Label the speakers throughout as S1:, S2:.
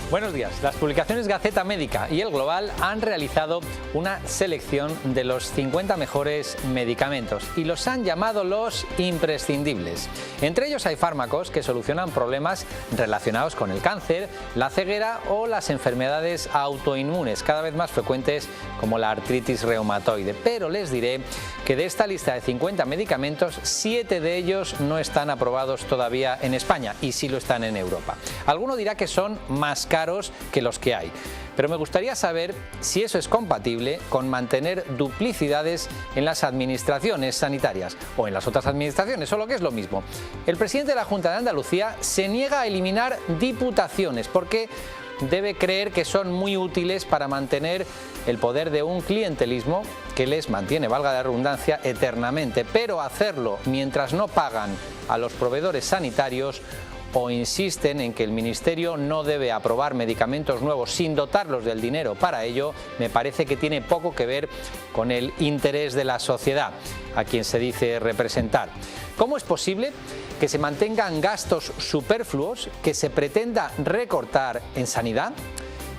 S1: Buenos días. Las publicaciones Gaceta Médica y El Global han realizado una selección de los 50 mejores medicamentos y los han llamado los imprescindibles. Entre ellos hay fármacos que solucionan problemas relacionados con el cáncer, la ceguera o las enfermedades autoinmunes, cada vez más frecuentes como la artritis reumatoide. Pero les diré que de esta lista de 50 medicamentos, 7 de ellos no están aprobados todavía en España y sí lo están en Europa. Alguno dirá que son más caros que los que hay, pero me gustaría saber si eso es compatible con mantener duplicidades en las administraciones sanitarias o en las otras administraciones, o lo que es lo mismo. El presidente de la Junta de Andalucía se niega a eliminar diputaciones porque debe creer que son muy útiles para mantener el poder de un clientelismo que les mantiene, valga la redundancia, eternamente, pero hacerlo mientras no pagan a los proveedores sanitarios o insisten en que el Ministerio no debe aprobar medicamentos nuevos sin dotarlos del dinero para ello, me parece que tiene poco que ver con el interés de la sociedad, a quien se dice representar. ¿Cómo es posible que se mantengan gastos superfluos que se pretenda recortar en sanidad?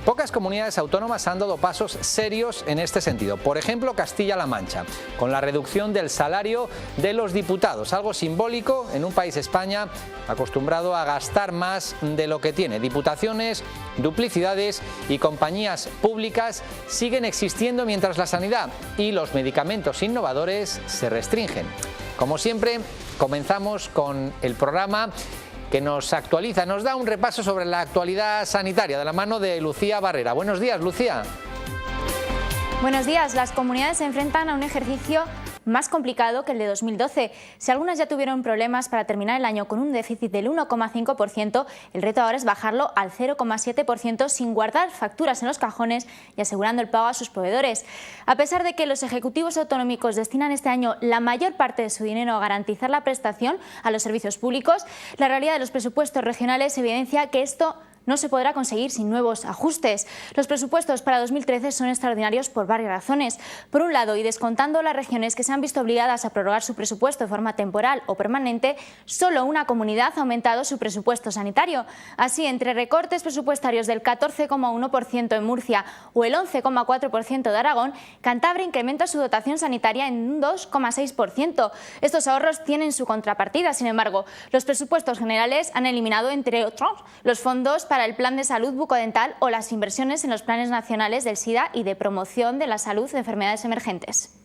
S1: Pocas comunidades autónomas han dado pasos serios en este sentido. Por ejemplo, Castilla-La Mancha, con la reducción del salario de los diputados, algo simbólico en un país, España, acostumbrado a gastar más de lo que tiene. Diputaciones, duplicidades y compañías públicas siguen existiendo mientras la sanidad y los medicamentos innovadores se restringen. Como siempre, comenzamos con el programa que nos actualiza, nos da un repaso sobre la actualidad sanitaria de la mano de Lucía Barrera. Buenos días, Lucía.
S2: Buenos días. Las comunidades se enfrentan a un ejercicio más complicado que el de 2012. Si algunas ya tuvieron problemas para terminar el año con un déficit del 1,5%, el reto ahora es bajarlo al 0,7% sin guardar facturas en los cajones y asegurando el pago a sus proveedores. A pesar de que los ejecutivos autonómicos destinan este año la mayor parte de su dinero a garantizar la prestación a los servicios públicos, la realidad de los presupuestos regionales evidencia que esto no se podrá conseguir sin nuevos ajustes. Los presupuestos para 2013 son extraordinarios por varias razones. Por un lado, y descontando las regiones que se han visto obligadas a prorrogar su presupuesto de forma temporal o permanente, solo una comunidad ha aumentado su presupuesto sanitario. Así, entre recortes presupuestarios del 14,1% en Murcia o el 11,4% de Aragón, Cantabria incrementa su dotación sanitaria en un 2,6%. Estos ahorros tienen su contrapartida, sin embargo. Los presupuestos generales han eliminado, entre otros, los fondos para el Plan de Salud Bucodental o las inversiones en los planes nacionales del SIDA y de promoción de la salud de enfermedades emergentes.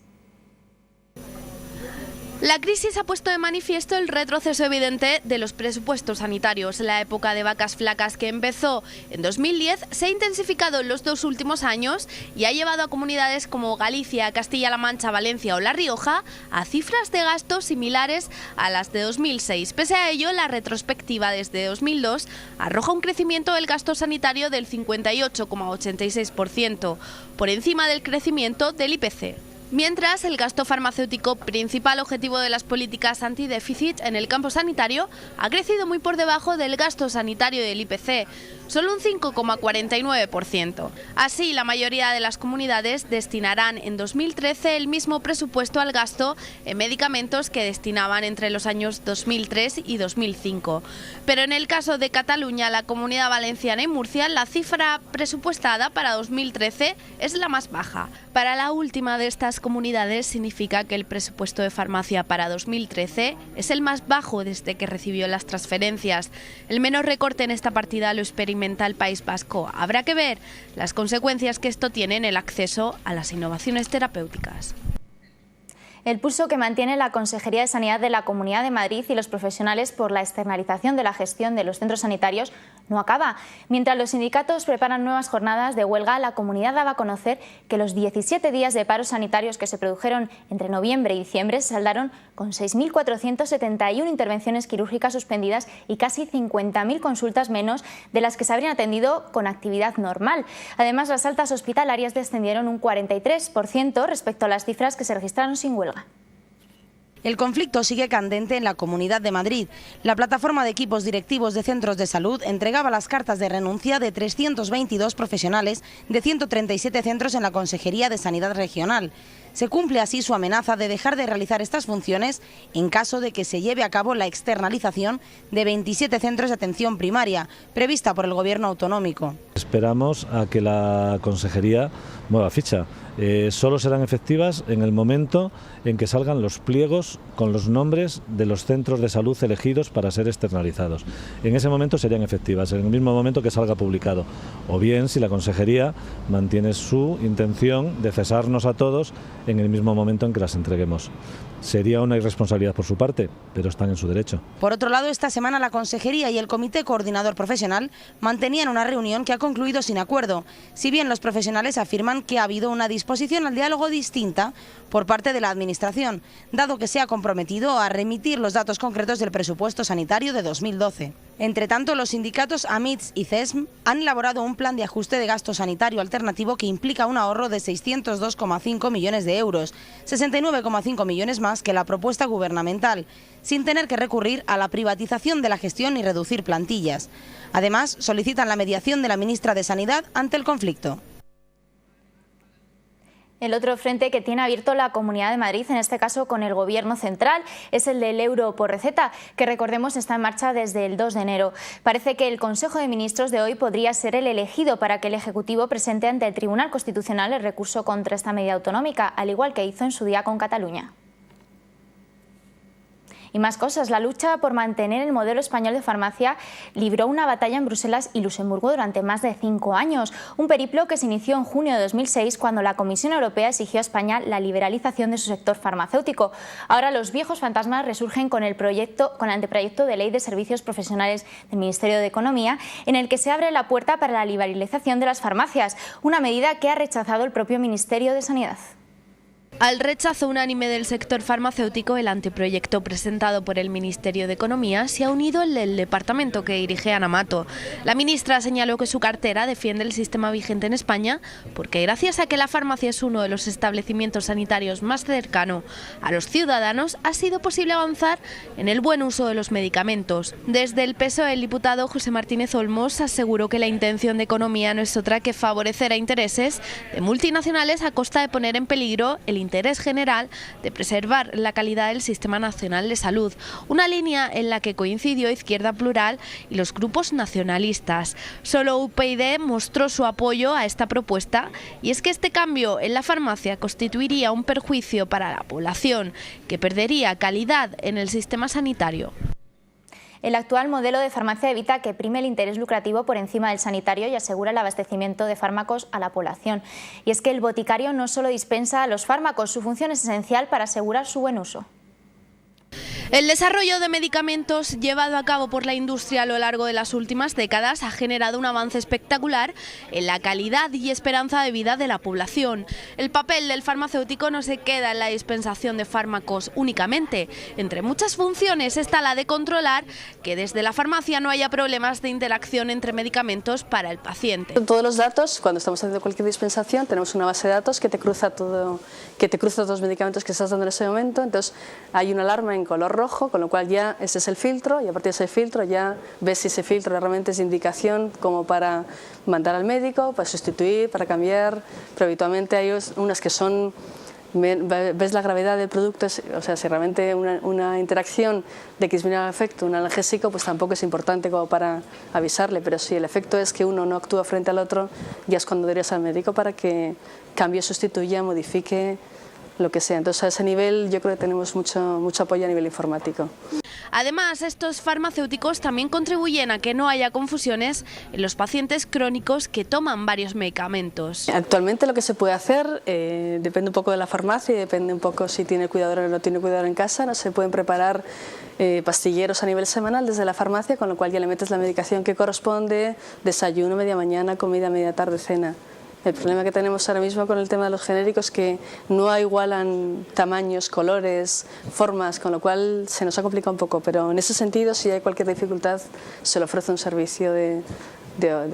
S3: La crisis ha puesto de manifiesto el retroceso evidente de los presupuestos sanitarios. La época de vacas flacas que empezó en 2010 se ha intensificado en los 2 últimos años y ha llevado a comunidades como Galicia, Castilla-La Mancha, Valencia o La Rioja a cifras de gastos similares a las de 2006. Pese a ello, la retrospectiva desde 2002 arroja un crecimiento del gasto sanitario del 58,86%, por encima del crecimiento del IPC. Mientras, el gasto farmacéutico, principal objetivo de las políticas antidéficit en el campo sanitario, ha crecido muy por debajo del gasto sanitario del IPC, solo un 5,49%. Así, la mayoría de las comunidades destinarán en 2013 el mismo presupuesto al gasto en medicamentos que destinaban entre los años 2003 y 2005. Pero en el caso de Cataluña, la Comunidad Valenciana y Murcia, la cifra presupuestada para 2013 es la más baja. Para la última de estas comunidades significa que el presupuesto de farmacia para 2013 es el más bajo desde que recibió las transferencias. El menor recorte en esta partida lo experimenta el País Vasco. Habrá que ver las consecuencias que esto tiene en el acceso a las innovaciones terapéuticas.
S2: El pulso que mantiene la Consejería de Sanidad de la Comunidad de Madrid y los profesionales por la externalización de la gestión de los centros sanitarios no acaba. Mientras los sindicatos preparan nuevas jornadas de huelga, la comunidad daba a conocer que los 17 días de paros sanitarios que se produjeron entre noviembre y diciembre se saldaron con 6.471 intervenciones quirúrgicas suspendidas y casi 50.000 consultas menos de las que se habrían atendido con actividad normal. Además, las altas hospitalarias descendieron un 43% respecto a las cifras que se registraron sin huelga.
S4: El conflicto sigue candente en la Comunidad de Madrid. La plataforma de equipos directivos de centros de salud entregaba las cartas de renuncia de 322 profesionales de 137 centros en la Consejería de Sanidad Regional. Se cumple así su amenaza de dejar de realizar estas funciones en caso de que se lleve a cabo la externalización de 27 centros de atención primaria, prevista por el Gobierno autonómico.
S5: Esperamos a que la Consejería mueva ficha. Solo serán efectivas en el momento en que salgan los pliegos con los nombres de los centros de salud elegidos para ser externalizados. En ese momento serían efectivas, en el mismo momento que salga publicado. O bien si la Consejería mantiene su intención de cesarnos a todos en el mismo momento en que las entreguemos. Sería una irresponsabilidad por su parte, pero están en su derecho.
S4: Por otro lado, esta semana la Consejería y el Comité Coordinador Profesional mantenían una reunión que ha concluido sin acuerdo, si bien los profesionales afirman que ha habido una disposición al diálogo distinta por parte de la Administración, dado que se ha comprometido a remitir los datos concretos del presupuesto sanitario de 2012. Entre tanto, los sindicatos AMITS y CESM han elaborado un plan de ajuste de gasto sanitario alternativo que implica un ahorro de 602,5 millones de euros, 69,5 millones más que la propuesta gubernamental, sin tener que recurrir a la privatización de la gestión y reducir plantillas. Además, solicitan la mediación de la ministra de Sanidad ante el conflicto.
S2: El otro frente que tiene abierto la Comunidad de Madrid, en este caso con el Gobierno central, es el del euro por receta, que recordemos está en marcha desde el 2 de enero. Parece que el Consejo de Ministros de hoy podría ser el elegido para que el Ejecutivo presente ante el Tribunal Constitucional el recurso contra esta medida autonómica, al igual que hizo en su día con Cataluña. Y más cosas, la lucha por mantener el modelo español de farmacia libró una batalla en Bruselas y Luxemburgo durante más de 5 años. Un periplo que se inició en junio de 2006 cuando la Comisión Europea exigió a España la liberalización de su sector farmacéutico. Ahora los viejos fantasmas resurgen con el anteproyecto de ley de servicios profesionales del Ministerio de Economía, en el que se abre la puerta para la liberalización de las farmacias, una medida que ha rechazado el propio Ministerio de Sanidad.
S3: Al rechazo unánime del sector farmacéutico, el anteproyecto presentado por el Ministerio de Economía se ha unido el del departamento que dirige Ana Mato. La ministra señaló que su cartera defiende el sistema vigente en España porque gracias a que la farmacia es uno de los establecimientos sanitarios más cercano a los ciudadanos, ha sido posible avanzar en el buen uso de los medicamentos. Desde el PSOE, el diputado José Martínez Olmos aseguró que la intención de Economía no es otra que favorecer a intereses de multinacionales a costa de poner en peligro el interés general de preservar la calidad del Sistema Nacional de Salud, una línea en la que coincidió Izquierda Plural y los grupos nacionalistas. Solo UPyD mostró su apoyo a esta propuesta, y es que este cambio en la farmacia constituiría un perjuicio para la población, que perdería calidad en el sistema sanitario.
S2: El actual modelo de farmacia evita que prime el interés lucrativo por encima del sanitario y asegura el abastecimiento de fármacos a la población. Y es que el boticario no solo dispensa los fármacos, su función es esencial para asegurar su buen uso.
S3: El desarrollo de medicamentos llevado a cabo por la industria a lo largo de las últimas décadas ha generado un avance espectacular en la calidad y esperanza de vida de la población. El papel del farmacéutico no se queda en la dispensación de fármacos únicamente. Entre muchas funciones está la de controlar que desde la farmacia no haya problemas de interacción entre medicamentos para el paciente.
S6: Todos los datos, cuando estamos haciendo cualquier dispensación, tenemos una base de datos que te cruza todos los medicamentos que estás dando en ese momento. Entonces hay una alarma en color rojo, con lo cual ya ese es el filtro, y a partir de ese filtro ya ves si ese filtro realmente es indicación como para mandar al médico, para sustituir, para cambiar, pero habitualmente hay unas que son, ves la gravedad del producto, o sea, si realmente una interacción de que disminuye el efecto, un analgésico, pues tampoco es importante como para avisarle, pero si el efecto es que uno no actúa frente al otro, ya es cuando dirías al médico para que cambie, sustituya, modifique, lo que sea. Entonces a ese nivel yo creo que tenemos mucho apoyo a nivel informático.
S3: Además, estos farmacéuticos también contribuyen a que no haya confusiones en los pacientes crónicos que toman varios medicamentos.
S6: Actualmente lo que se puede hacer depende un poco de la farmacia y depende un poco si tiene cuidador o no tiene cuidador en casa. No se pueden preparar pastilleros a nivel semanal desde la farmacia, con lo cual ya le metes la medicación que corresponde, desayuno, media mañana, comida, media tarde, cena. El problema que tenemos ahora mismo con el tema de los genéricos es que no igualan tamaños, colores, formas, con lo cual se nos ha complicado un poco, pero en ese sentido, si hay cualquier dificultad, se le ofrece un servicio de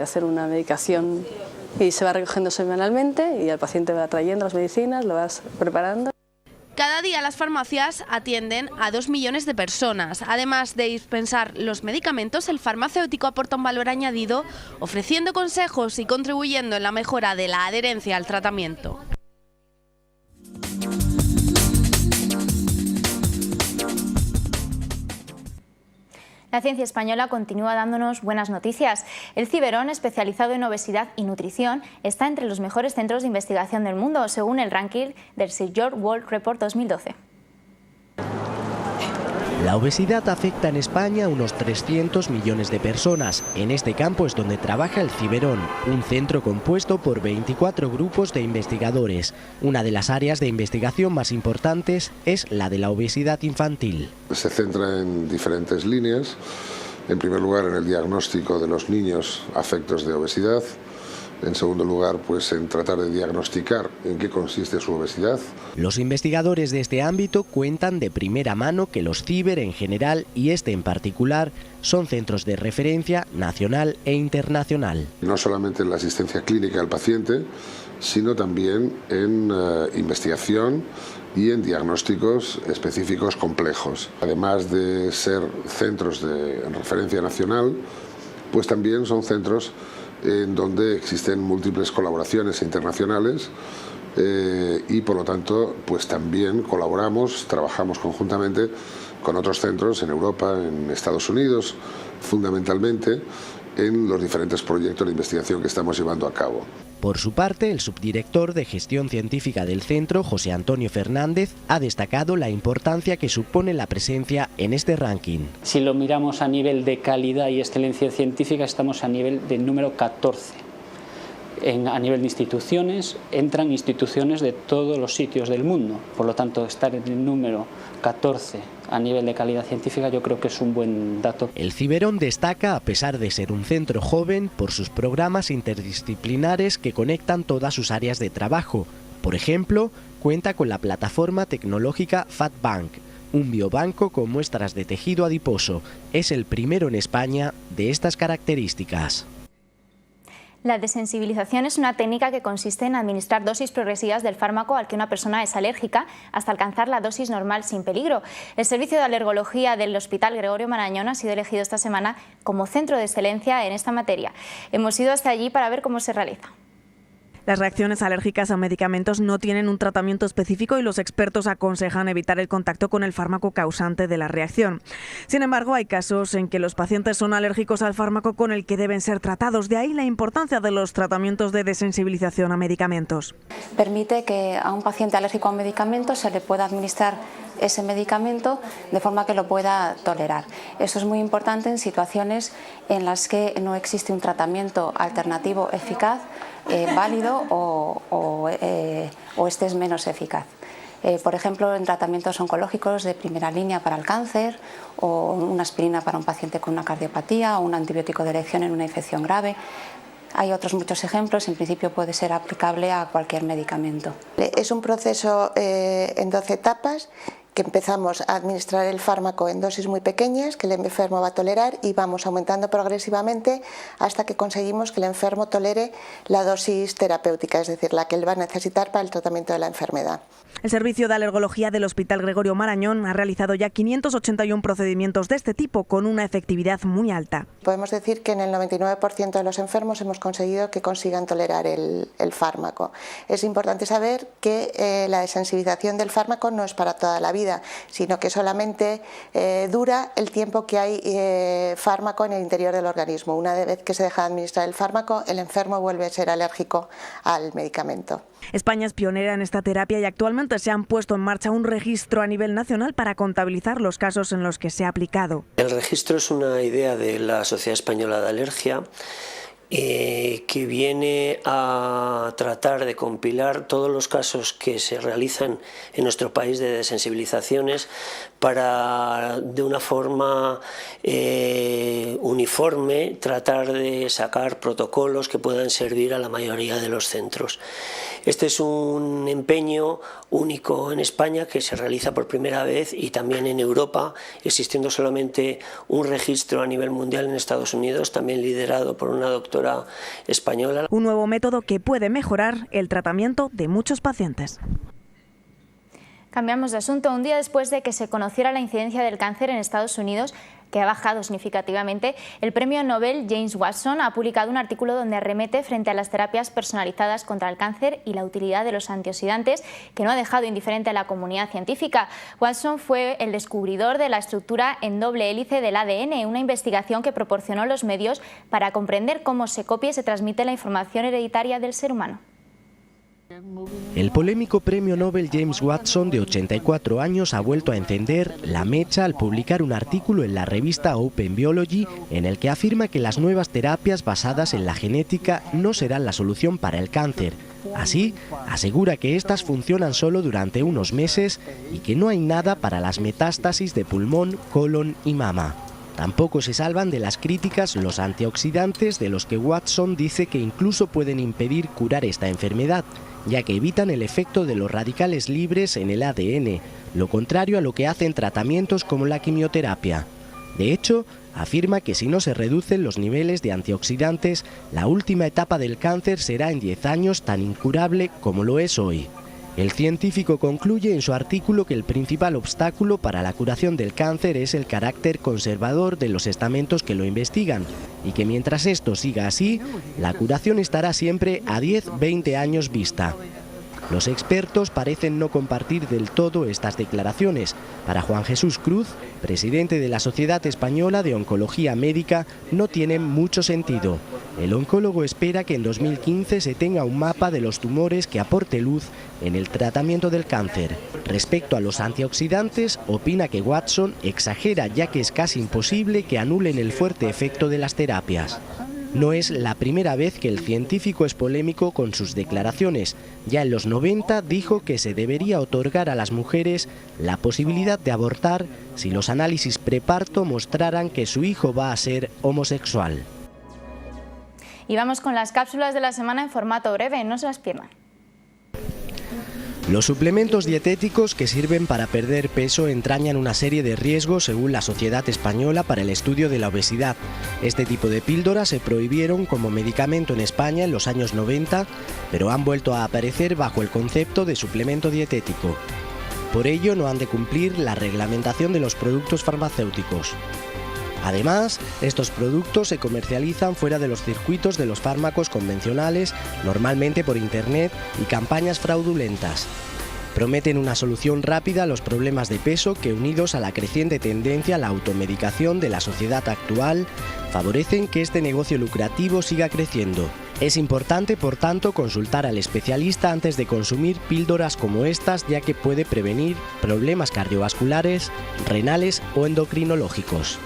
S6: hacer una medicación y se va recogiendo semanalmente y el paciente va trayendo las medicinas, lo vas preparando.
S3: Cada día las farmacias atienden a 2 millones de personas. Además de dispensar los medicamentos, el farmacéutico aporta un valor añadido, ofreciendo consejos y contribuyendo en la mejora de la adherencia al tratamiento.
S2: La ciencia española continúa dándonos buenas noticias. El Ciberón, especializado en obesidad y nutrición, está entre los mejores centros de investigación del mundo, según el ranking del Sir George World Report 2012.
S7: La obesidad afecta en España a unos 300 millones de personas. En este campo es donde trabaja el Ciberón, un centro compuesto por 24 grupos de investigadores. Una de las áreas de investigación más importantes es la de la obesidad infantil.
S8: Se centra en diferentes líneas. En primer lugar, en el diagnóstico de los niños afectos de obesidad. En segundo lugar, pues en tratar de diagnosticar en qué consiste su obesidad.
S7: Los investigadores de este ámbito cuentan de primera mano que los ciber en general y este en particular son centros de referencia nacional e internacional.
S8: No solamente en la asistencia clínica al paciente, sino también en investigación y en diagnósticos específicos complejos. Además de ser centros de referencia nacional, pues también son centros en donde existen múltiples colaboraciones internacionales y por lo tanto pues también trabajamos conjuntamente con otros centros en Europa, en Estados Unidos, fundamentalmente en los diferentes proyectos de investigación que estamos llevando a cabo.
S7: Por su parte, el subdirector de Gestión Científica del centro, José Antonio Fernández, ha destacado la importancia que supone la presencia en este ranking.
S9: Si lo miramos a nivel de calidad y excelencia científica, estamos a nivel del número 14. A nivel de instituciones, entran instituciones de todos los sitios del mundo. Por lo tanto, estar en el número 14 a nivel de calidad científica yo creo que es un buen dato.
S7: El Ciberón destaca, a pesar de ser un centro joven, por sus programas interdisciplinares que conectan todas sus áreas de trabajo. Por ejemplo, cuenta con la plataforma tecnológica FatBank, un biobanco con muestras de tejido adiposo. Es el primero en España de estas características.
S2: La desensibilización es una técnica que consiste en administrar dosis progresivas del fármaco al que una persona es alérgica hasta alcanzar la dosis normal sin peligro. El Servicio de Alergología del Hospital Gregorio Marañón ha sido elegido esta semana como centro de excelencia en esta materia. Hemos ido hasta allí para ver cómo se realiza.
S10: Las reacciones alérgicas a medicamentos no tienen un tratamiento específico y los expertos aconsejan evitar el contacto con el fármaco causante de la reacción. Sin embargo, hay casos en que los pacientes son alérgicos al fármaco con el que deben ser tratados. De ahí la importancia de los tratamientos de desensibilización a medicamentos.
S11: Permite que a un paciente alérgico a un medicamento se le pueda administrar ese medicamento de forma que lo pueda tolerar. Esto es muy importante en situaciones en las que no existe un tratamiento alternativo eficaz, válido o este es menos eficaz. Por ejemplo, en tratamientos oncológicos de primera línea para el cáncer o una aspirina para un paciente con una cardiopatía o un antibiótico de elección en una infección grave. Hay otros muchos ejemplos, en principio puede ser aplicable a cualquier medicamento.
S12: Es un proceso en 12 etapas, que empezamos a administrar el fármaco en dosis muy pequeñas que el enfermo va a tolerar y vamos aumentando progresivamente hasta que conseguimos que el enfermo tolere la dosis terapéutica, es decir, la que él va a necesitar para el tratamiento de la enfermedad.
S10: El Servicio de Alergología del Hospital Gregorio Marañón ha realizado ya 581 procedimientos de este tipo con una efectividad muy alta.
S12: Podemos decir que en el 99% de los enfermos hemos conseguido que consigan tolerar el fármaco. Es importante saber que la desensibilización del fármaco no es para toda la vida, sino que solamente dura el tiempo que hay fármaco en el interior del organismo. Una vez que se deja de administrar el fármaco, el enfermo vuelve a ser alérgico al medicamento.
S10: España es pionera en esta terapia y actualmente se han puesto en marcha un registro a nivel nacional para contabilizar los casos en los que se ha aplicado.
S13: El registro es una idea de la Sociedad Española de Alergia que viene a tratar de compilar todos los casos que se realizan en nuestro país de desensibilizaciones para, de una forma uniforme, tratar de sacar protocolos que puedan servir a la mayoría de los centros. Este es un empeño único en España que se realiza por primera vez y también en Europa, existiendo solamente un registro a nivel mundial en Estados Unidos, también liderado por una doctora española.
S10: Un nuevo método que puede mejorar el tratamiento de muchos pacientes.
S2: Cambiamos de asunto. Un día después de que se conociera la incidencia del cáncer en Estados Unidos, que ha bajado significativamente, el premio Nobel James Watson ha publicado un artículo donde arremete frente a las terapias personalizadas contra el cáncer y la utilidad de los antioxidantes, que no ha dejado indiferente a la comunidad científica. Watson fue el descubridor de la estructura en doble hélice del ADN, una investigación que proporcionó los medios para comprender cómo se copia y se transmite la información hereditaria del ser humano.
S7: El polémico premio Nobel James Watson, de 84 años, ha vuelto a encender la mecha al publicar un artículo en la revista Open Biology en el que afirma que las nuevas terapias basadas en la genética no serán la solución para el cáncer. Así, asegura que estas funcionan solo durante unos meses y que no hay nada para las metástasis de pulmón, colon y mama. Tampoco se salvan de las críticas los antioxidantes, de los que Watson dice que incluso pueden impedir curar esta enfermedad, ya que evitan el efecto de los radicales libres en el ADN, lo contrario a lo que hacen tratamientos como la quimioterapia. De hecho, afirma que si no se reducen los niveles de antioxidantes, la última etapa del cáncer será en 10 años tan incurable como lo es hoy. El científico concluye en su artículo que el principal obstáculo para la curación del cáncer es el carácter conservador de los estamentos que lo investigan y que mientras esto siga así, la curación estará siempre a 10-20 años vista. Los expertos parecen no compartir del todo estas declaraciones. Para Juan Jesús Cruz, presidente de la Sociedad Española de Oncología Médica, no tienen mucho sentido. El oncólogo espera que en 2015 se tenga un mapa de los tumores que aporte luz en el tratamiento del cáncer. Respecto a los antioxidantes, opina que Watson exagera, ya que es casi imposible que anulen el fuerte efecto de las terapias. No es la primera vez que el científico es polémico con sus declaraciones. Ya en los 90 dijo que se debería otorgar a las mujeres la posibilidad de abortar si los análisis preparto mostraran que su hijo va a ser homosexual.
S2: Y vamos con las cápsulas de la semana en formato breve, no se las pierdan.
S7: Los suplementos dietéticos que sirven para perder peso entrañan una serie de riesgos según la Sociedad Española para el Estudio de la Obesidad. Este tipo de píldoras se prohibieron como medicamento en España en los años 90, pero han vuelto a aparecer bajo el concepto de suplemento dietético. Por ello, no han de cumplir la reglamentación de los productos farmacéuticos. Además, estos productos se comercializan fuera de los circuitos de los fármacos convencionales, normalmente por internet y campañas fraudulentas. Prometen una solución rápida a los problemas de peso que, unidos a la creciente tendencia a la automedicación de la sociedad actual, favorecen que este negocio lucrativo siga creciendo. Es importante, por tanto, consultar al especialista antes de consumir píldoras como estas, ya que puede prevenir problemas cardiovasculares, renales o endocrinológicos.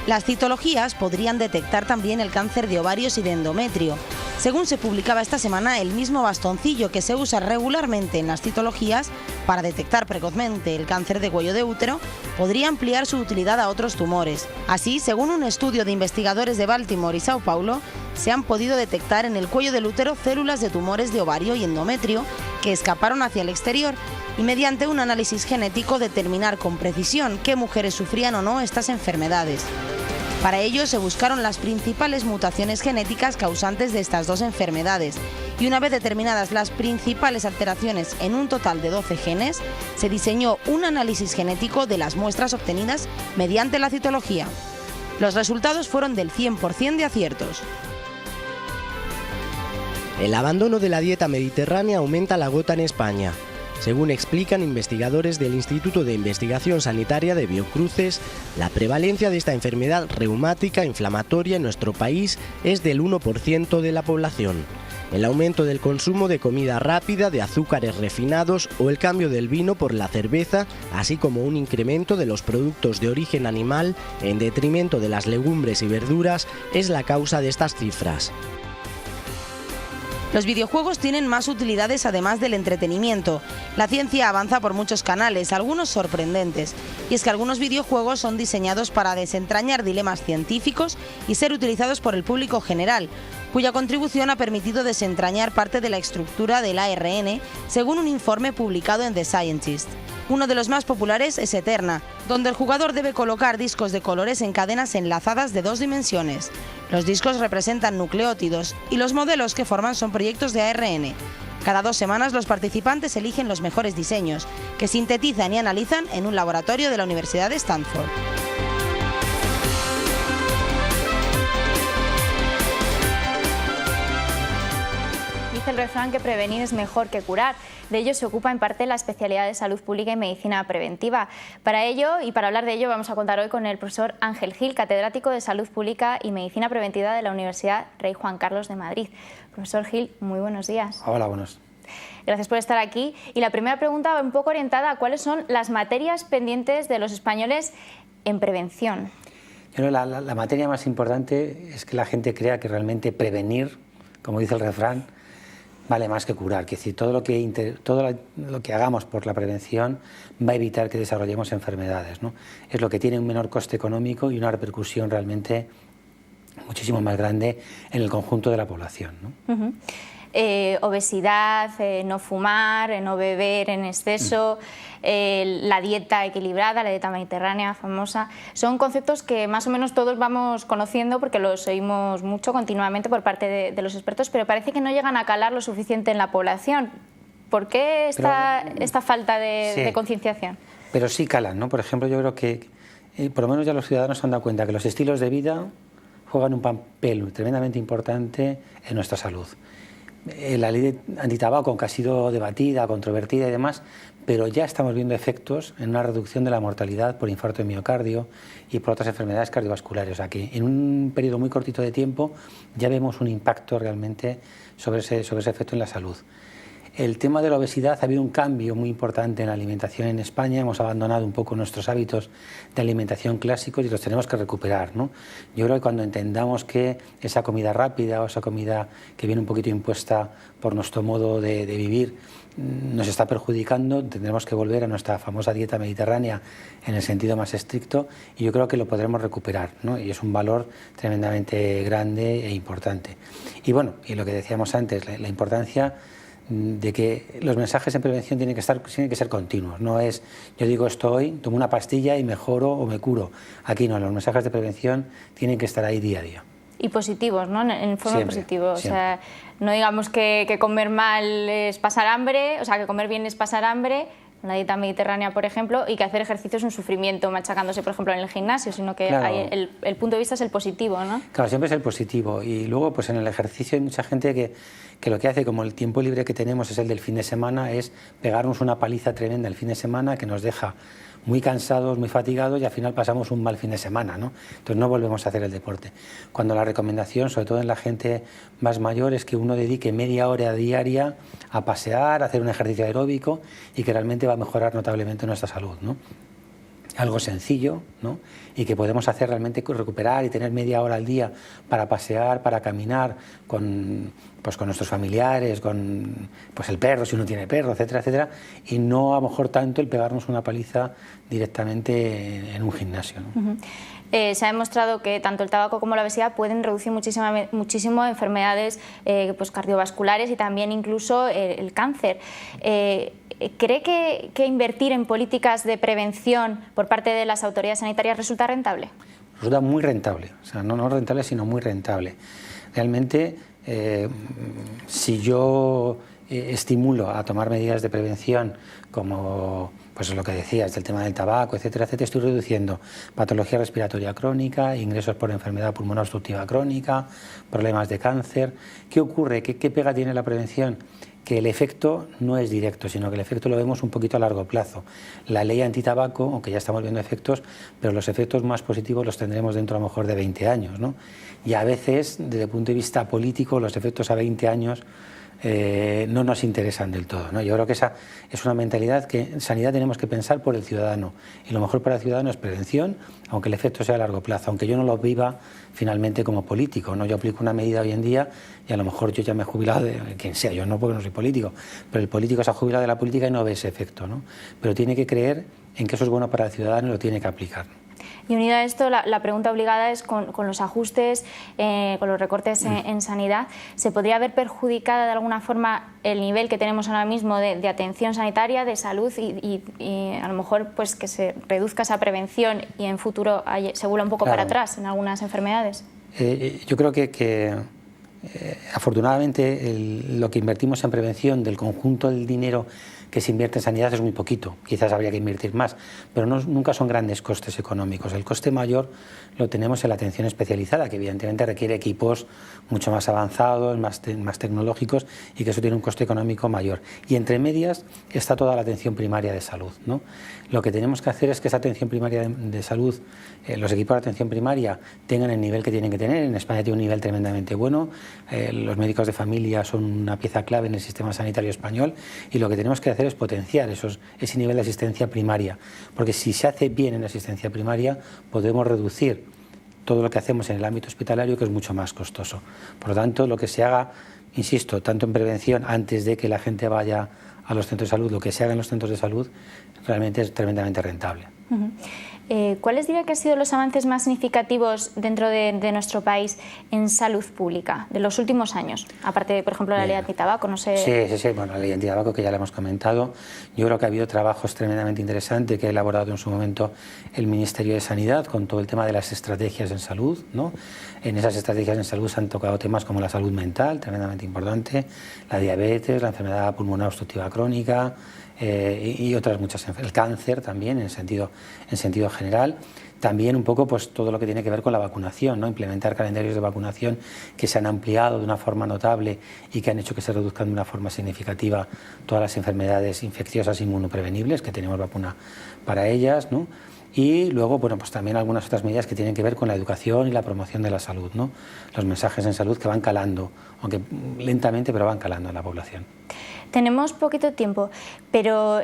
S4: Las citologías podrían detectar también el cáncer de ovarios y de endometrio. Según se publicaba esta semana, el mismo bastoncillo que se usa regularmente en las citologías para detectar precozmente el cáncer de cuello de útero podría ampliar su utilidad a otros tumores. Así, según un estudio de investigadores de Baltimore y Sao Paulo, se han podido detectar en el cuello del útero células de tumores de ovario y endometrio que escaparon hacia el exterior y mediante un análisis genético determinar con precisión qué mujeres sufrían o no estas enfermedades. Para ello se buscaron las principales mutaciones genéticas causantes de estas dos enfermedades y una vez determinadas las principales alteraciones en un total de 12 genes, se diseñó un análisis genético de las muestras obtenidas mediante la citología. Los resultados fueron del 100% de aciertos.
S7: El abandono de la dieta mediterránea aumenta la gota en España. Según explican investigadores del Instituto de Investigación Sanitaria de Biocruces, la prevalencia de esta enfermedad reumática inflamatoria en nuestro país es del 1% de la población. El aumento del consumo de comida rápida, de azúcares refinados o el cambio del vino por la cerveza, así como un incremento de los productos de origen animal en detrimento de las legumbres y verduras, es la causa de estas cifras.
S4: Los videojuegos tienen más utilidades además del entretenimiento. La ciencia avanza por muchos canales, algunos sorprendentes. Y es que algunos videojuegos son diseñados para desentrañar dilemas científicos y ser utilizados por el público general, cuya contribución ha permitido desentrañar parte de la estructura del ARN, según un informe publicado en The Scientist. Uno de los más populares es Eterna, donde el jugador debe colocar discos de colores en cadenas enlazadas de 2 dimensiones. Los discos representan nucleótidos y los modelos que forman son proyectos de ARN. Cada 2 semanas los participantes eligen los mejores diseños, que sintetizan y analizan en un laboratorio de la Universidad de Stanford.
S2: Dice el refrán que prevenir es mejor que curar. De ello se ocupa en parte la especialidad de Salud Pública y Medicina Preventiva. Para ello y para hablar de ello vamos a contar hoy con el profesor Ángel Gil, catedrático de Salud Pública y Medicina Preventiva de la Universidad Rey Juan Carlos de Madrid. Profesor Gil, muy buenos días.
S14: Hola, buenos.
S2: Gracias por estar aquí. Y la primera pregunta va un poco orientada a cuáles son las materias pendientes de los españoles en prevención.
S14: Yo creo que la materia más importante es que la gente crea que realmente prevenir, como dice el refrán, vale más que curar. Que si todo lo que hagamos por la prevención va a evitar que desarrollemos enfermedades, ¿no? Es lo que tiene un menor coste económico y una repercusión realmente muchísimo más grande en el conjunto de la población, ¿no?
S2: Obesidad, no fumar, no beber en exceso, la dieta equilibrada, la dieta mediterránea famosa, son conceptos que más o menos todos vamos conociendo porque los oímos mucho continuamente por parte de los expertos, pero parece que no llegan a calar lo suficiente en la población. ¿Por qué esta falta de concienciación?
S14: Pero sí calan, ¿no? Por ejemplo, yo creo que por lo menos ya los ciudadanos se han dado cuenta que los estilos de vida juegan un papel tremendamente importante en nuestra salud. La ley de antitabaco, aunque ha sido debatida, controvertida y demás, pero ya estamos viendo efectos en una reducción de la mortalidad por infarto de miocardio y por otras enfermedades cardiovasculares. O sea que en un periodo muy cortito de tiempo ya vemos un impacto realmente sobre ese efecto en la salud. El tema de la obesidad, ha habido un cambio muy importante en la alimentación en España. Hemos abandonado un poco nuestros hábitos de alimentación clásicos y los tenemos que recuperar, ¿no? Yo creo que cuando entendamos que esa comida rápida o esa comida que viene un poquito impuesta por nuestro modo de vivir nos está perjudicando, tendremos que volver a nuestra famosa dieta mediterránea en el sentido más estricto y yo creo que lo podremos recuperar, ¿no? Y es un valor tremendamente grande e importante. Y bueno, y lo que decíamos antes, la importancia de que los mensajes en prevención tienen que ser continuos. No es yo digo esto hoy, tomo una pastilla y mejoro o me curo. Aquí no, los mensajes de prevención tienen que estar ahí día a día.
S2: Y positivos, ¿no? En forma positiva. O
S14: siempre.
S2: sea, no digamos que comer mal es pasar hambre, o sea, que comer bien es pasar hambre, la dieta mediterránea, por ejemplo, y que hacer ejercicio es un sufrimiento machacándose, por ejemplo, en el gimnasio, sino que
S14: claro.
S2: el punto de vista es el positivo, ¿no?
S14: Claro, siempre es el positivo. Y luego, pues en el ejercicio hay mucha gente que lo que hace, como el tiempo libre que tenemos es el del fin de semana, es pegarnos una paliza tremenda el fin de semana que nos deja muy cansados, muy fatigados y al final pasamos un mal fin de semana, ¿no? Entonces no volvemos a hacer el deporte. Cuando la recomendación, sobre todo en la gente más mayor, es que uno dedique media hora diaria a pasear, a hacer un ejercicio aeróbico y que realmente va a mejorar notablemente nuestra salud, ¿no? Algo sencillo, ¿no? Y que podemos hacer realmente recuperar y tener media hora al día para pasear, para caminar con nuestros familiares, con el perro, si uno tiene perro, etcétera, etcétera, y no a lo mejor tanto el pegarnos una paliza directamente en un gimnasio, ¿no?
S2: Se ha demostrado que tanto el tabaco como la obesidad pueden reducir muchísimo enfermedades cardiovasculares y también incluso el cáncer. ¿Cree que invertir en políticas de prevención por parte de las autoridades sanitarias resulta rentable?
S14: Resulta muy rentable, o sea, no rentable, sino muy rentable. Realmente, si yo estimulo a tomar medidas de prevención como pues lo que decías del tema del tabaco, etcétera, etcétera, estoy reduciendo patología respiratoria crónica, ingresos por enfermedad pulmonar obstructiva crónica, problemas de cáncer. ¿Qué ocurre? ¿Qué pega tiene la prevención? Que el efecto no es directo, sino que el efecto lo vemos un poquito a largo plazo. La ley antitabaco, aunque ya estamos viendo efectos, pero los efectos más positivos los tendremos dentro a lo mejor de 20 años, ¿no? Y a veces, desde el punto de vista político, los efectos a 20 años no nos interesan del todo, ¿no? Yo creo que esa es una mentalidad que en sanidad tenemos que pensar por el ciudadano, y lo mejor para el ciudadano es prevención, aunque el efecto sea a largo plazo, aunque yo no lo viva finalmente como político, ¿no? Yo aplico una medida hoy en día y a lo mejor yo ya me he jubilado de quien sea, yo no porque no soy político, pero el político se ha jubilado de la política y no ve ese efecto, ¿no? Pero tiene que creer en que eso es bueno para el ciudadano y lo tiene que aplicar.
S2: Y unido a esto, la pregunta obligada es con los ajustes, con los recortes en sanidad, ¿se podría haber perjudicado de alguna forma el nivel que tenemos ahora mismo de atención sanitaria, de salud y a lo mejor pues que se reduzca esa prevención y en futuro se vuelva un poco para atrás en algunas enfermedades?
S14: Yo creo que Afortunadamente, lo que invertimos en prevención del conjunto del dinero que se invierte en sanidad es muy poquito, quizás habría que invertir más, pero nunca son grandes costes económicos. El coste mayor lo tenemos en la atención especializada, que evidentemente requiere equipos mucho más avanzados, más tecnológicos, y que eso tiene un coste económico mayor. Y entre medias está toda la atención primaria de salud, ¿no? Lo que tenemos que hacer es que esa atención primaria de salud, los equipos de atención primaria tengan el nivel que tienen que tener. En España tiene un nivel tremendamente bueno, los médicos de familia son una pieza clave en el sistema sanitario español, y lo que tenemos que hacer es potenciar ese nivel de asistencia primaria, porque si se hace bien en la asistencia primaria podemos reducir todo lo que hacemos en el ámbito hospitalario, que es mucho más costoso. Por lo tanto, lo que se haga, insisto, tanto en prevención antes de que la gente vaya a los centros de salud, lo que se haga en los centros de salud realmente es tremendamente rentable.
S2: ¿Cuáles diría que han sido los avances más significativos dentro de nuestro país en salud pública de los últimos años? Aparte de, por ejemplo, la ley antitabaco, no sé...
S14: Sí, bueno, la ley antitabaco, que ya la hemos comentado. Yo creo que ha habido trabajos tremendamente interesantes que ha elaborado en su momento el Ministerio de Sanidad con todo el tema de las estrategias en salud, ¿no? En esas estrategias en salud se han tocado temas como la salud mental, tremendamente importante, la diabetes, la enfermedad pulmonar obstructiva crónica, y otras muchas enfermedades, el cáncer también en sentido general. También un poco pues todo lo que tiene que ver con la vacunación, ¿no? Implementar calendarios de vacunación que se han ampliado de una forma notable y que han hecho que se reduzcan de una forma significativa todas las enfermedades infecciosas inmunoprevenibles, que tenemos vacuna para ellas, ¿no? Y luego, bueno, pues también algunas otras medidas que tienen que ver con la educación y la promoción de la salud, ¿no? Los mensajes en salud que van calando, aunque lentamente, pero van calando en la población.
S2: Tenemos poquito tiempo, pero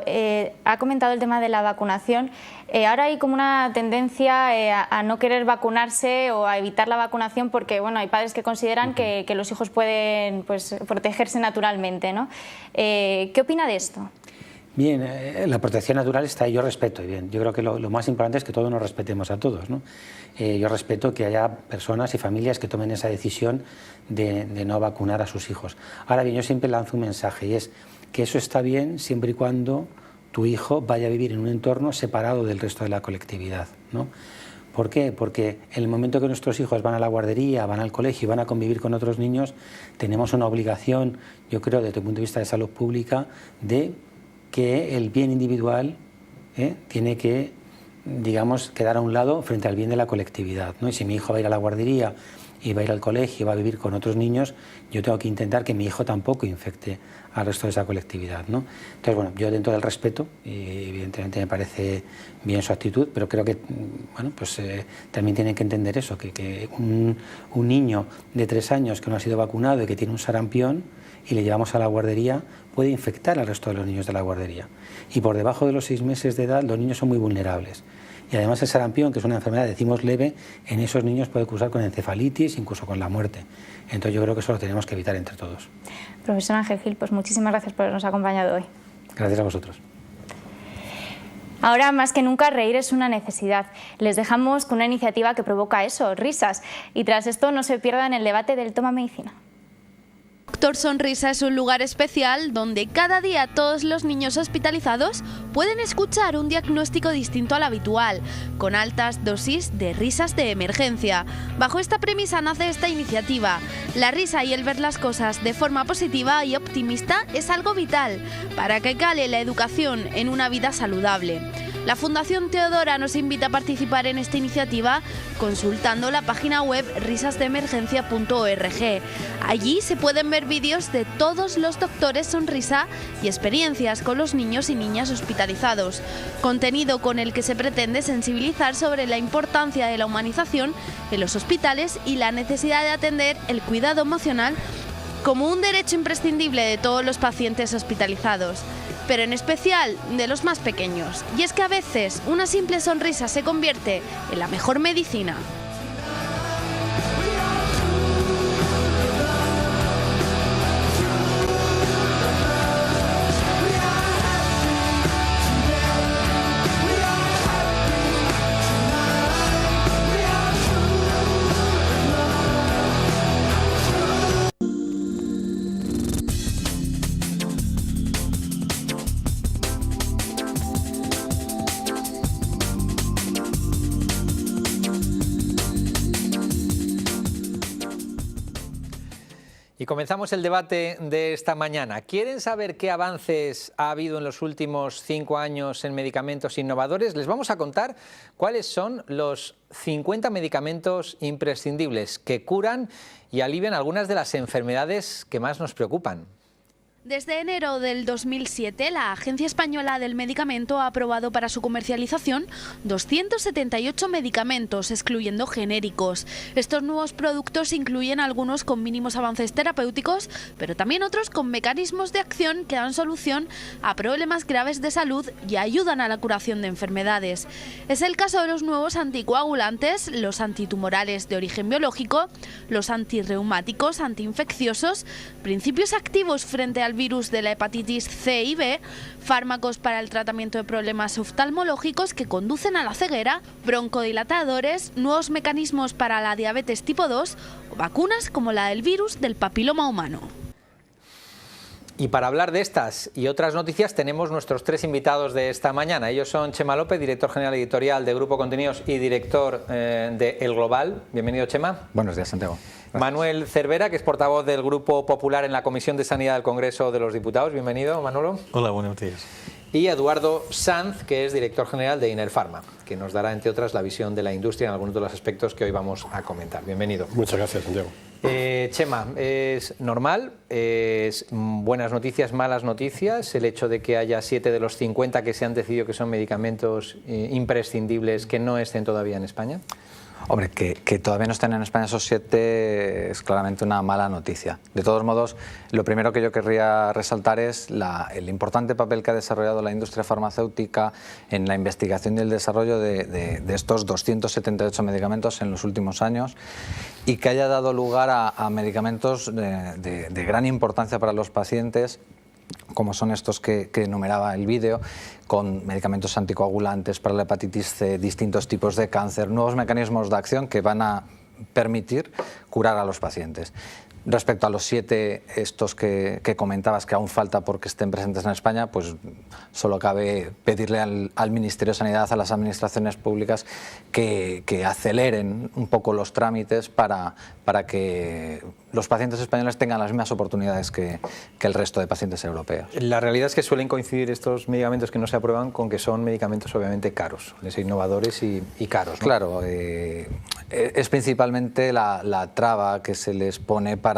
S2: ha comentado el tema de la vacunación. Ahora hay como una tendencia a no querer vacunarse o a evitar la vacunación porque, bueno, hay padres que consideran que los hijos pueden, pues, protegerse naturalmente, ¿no? ¿Qué opina de esto?
S14: Bien, la protección natural está ahí, yo respeto, y bien, yo creo que lo más importante es que todos nos respetemos a todos, ¿no? Yo respeto que haya personas y familias que tomen esa decisión de no vacunar a sus hijos. Ahora bien, yo siempre lanzo un mensaje, y es que eso está bien siempre y cuando tu hijo vaya a vivir en un entorno separado del resto de la colectividad, ¿no? ¿Por qué? Porque en el momento que nuestros hijos van a la guardería, van al colegio y van a convivir con otros niños, tenemos una obligación, yo creo, desde el punto de vista de salud pública, de que el bien individual tiene que, digamos, quedar a un lado frente al bien de la colectividad, ¿no? Y si mi hijo va a ir a la guardería y va a ir al colegio y va a vivir con otros niños, yo tengo que intentar que mi hijo tampoco infecte al resto de esa colectividad, ¿no? Entonces, bueno, yo dentro del respeto, y evidentemente me parece bien su actitud, pero creo que, bueno, pues también tienen que entender eso, que un niño de 3 años que no ha sido vacunado y que tiene un sarampión y le llevamos a la guardería, puede infectar al resto de los niños de la guardería. Y por debajo de los 6 meses de edad los niños son muy vulnerables. Y además el sarampión, que es una enfermedad, decimos leve, en esos niños puede cursar con encefalitis, incluso con la muerte. Entonces yo creo que eso lo tenemos que evitar entre todos.
S2: Profesor Ángel Gil, pues muchísimas gracias por habernos acompañado hoy.
S14: Gracias a vosotros.
S2: Ahora más que nunca reír es una necesidad. Les dejamos con una iniciativa que provoca eso, risas. Y tras esto no se pierdan el debate del Toma Medicina.
S3: Doctor Sonrisa es un lugar especial donde cada día todos los niños hospitalizados pueden escuchar un diagnóstico distinto al habitual, con altas dosis de risas de emergencia. Bajo esta premisa nace esta iniciativa. La risa y el ver las cosas de forma positiva y optimista es algo vital para que cale la educación en una vida saludable. La Fundación Teodora nos invita a participar en esta iniciativa consultando la página web risasdeemergencia.org. Allí se pueden ver vídeos de todos los doctores Sonrisa y experiencias con los niños y niñas hospitalizados. Contenido con el que se pretende sensibilizar sobre la importancia de la humanización en los hospitales y la necesidad de atender el cuidado emocional como un derecho imprescindible de todos los pacientes hospitalizados, pero en especial de los más pequeños. Y es que a veces una simple sonrisa se convierte en la mejor medicina.
S1: Y comenzamos el debate de esta mañana. ¿Quieren saber qué avances ha habido en los últimos 5 años en medicamentos innovadores? Les vamos a contar cuáles son los 50 medicamentos imprescindibles que curan y alivian algunas de las enfermedades que más nos preocupan.
S3: Desde enero del 2007, la Agencia Española del Medicamento ha aprobado para su comercialización 278 medicamentos, excluyendo genéricos. Estos nuevos productos incluyen algunos con mínimos avances terapéuticos, pero también otros con mecanismos de acción que dan solución a problemas graves de salud y ayudan a la curación de enfermedades. Es el caso de los nuevos anticoagulantes, los antitumorales de origen biológico, los antirreumáticos, antiinfecciosos, principios activos frente al virus de la hepatitis C y B, fármacos para el tratamiento de problemas oftalmológicos que conducen a la ceguera, broncodilatadores, nuevos mecanismos para la diabetes tipo 2 o vacunas como la del virus del papiloma humano.
S1: Y para hablar de estas y otras noticias tenemos nuestros 3 invitados de esta mañana. Ellos son Chema López, director general editorial de Grupo Contenidos y director de El Global. Bienvenido, Chema.
S15: Buenos días, Santiago. Gracias.
S1: Manuel Cervera, que es portavoz del Grupo Popular en la Comisión de Sanidad del Congreso de los Diputados. Bienvenido, Manolo.
S16: Hola, buenos días.
S1: Y Eduardo Sanz, que es director general de Iner Pharma, que nos dará, entre otras, la visión de la industria en algunos de los aspectos que hoy vamos a comentar. Bienvenido.
S16: Muchas gracias, Santiago.
S1: Chema, ¿es normal? ¿Es buenas noticias, malas noticias? El hecho de que haya 7 de los 50 que se han decidido que son medicamentos imprescindibles que no estén todavía en España.
S15: Hombre, que todavía no estén en España esos 7 es claramente una mala noticia. De todos modos, lo primero que yo querría resaltar es el importante papel que ha desarrollado la industria farmacéutica en la investigación y el desarrollo de estos 278 medicamentos en los últimos años y que haya dado lugar a medicamentos de gran importancia para los pacientes, como son estos que enumeraba el vídeo, con medicamentos anticoagulantes para la hepatitis C, distintos tipos de cáncer, nuevos mecanismos de acción que van a permitir curar a los pacientes. Respecto a los 7 estos que comentabas que aún falta porque estén presentes en España, pues solo cabe pedirle al Ministerio de Sanidad, a las administraciones públicas, que aceleren un poco los trámites para que los pacientes españoles tengan las mismas oportunidades que el resto de pacientes europeos.
S1: La realidad es que suelen coincidir estos medicamentos que no se aprueban con que son medicamentos obviamente caros, innovadores y caros, ¿no?
S15: Claro, es principalmente la traba que se les pone para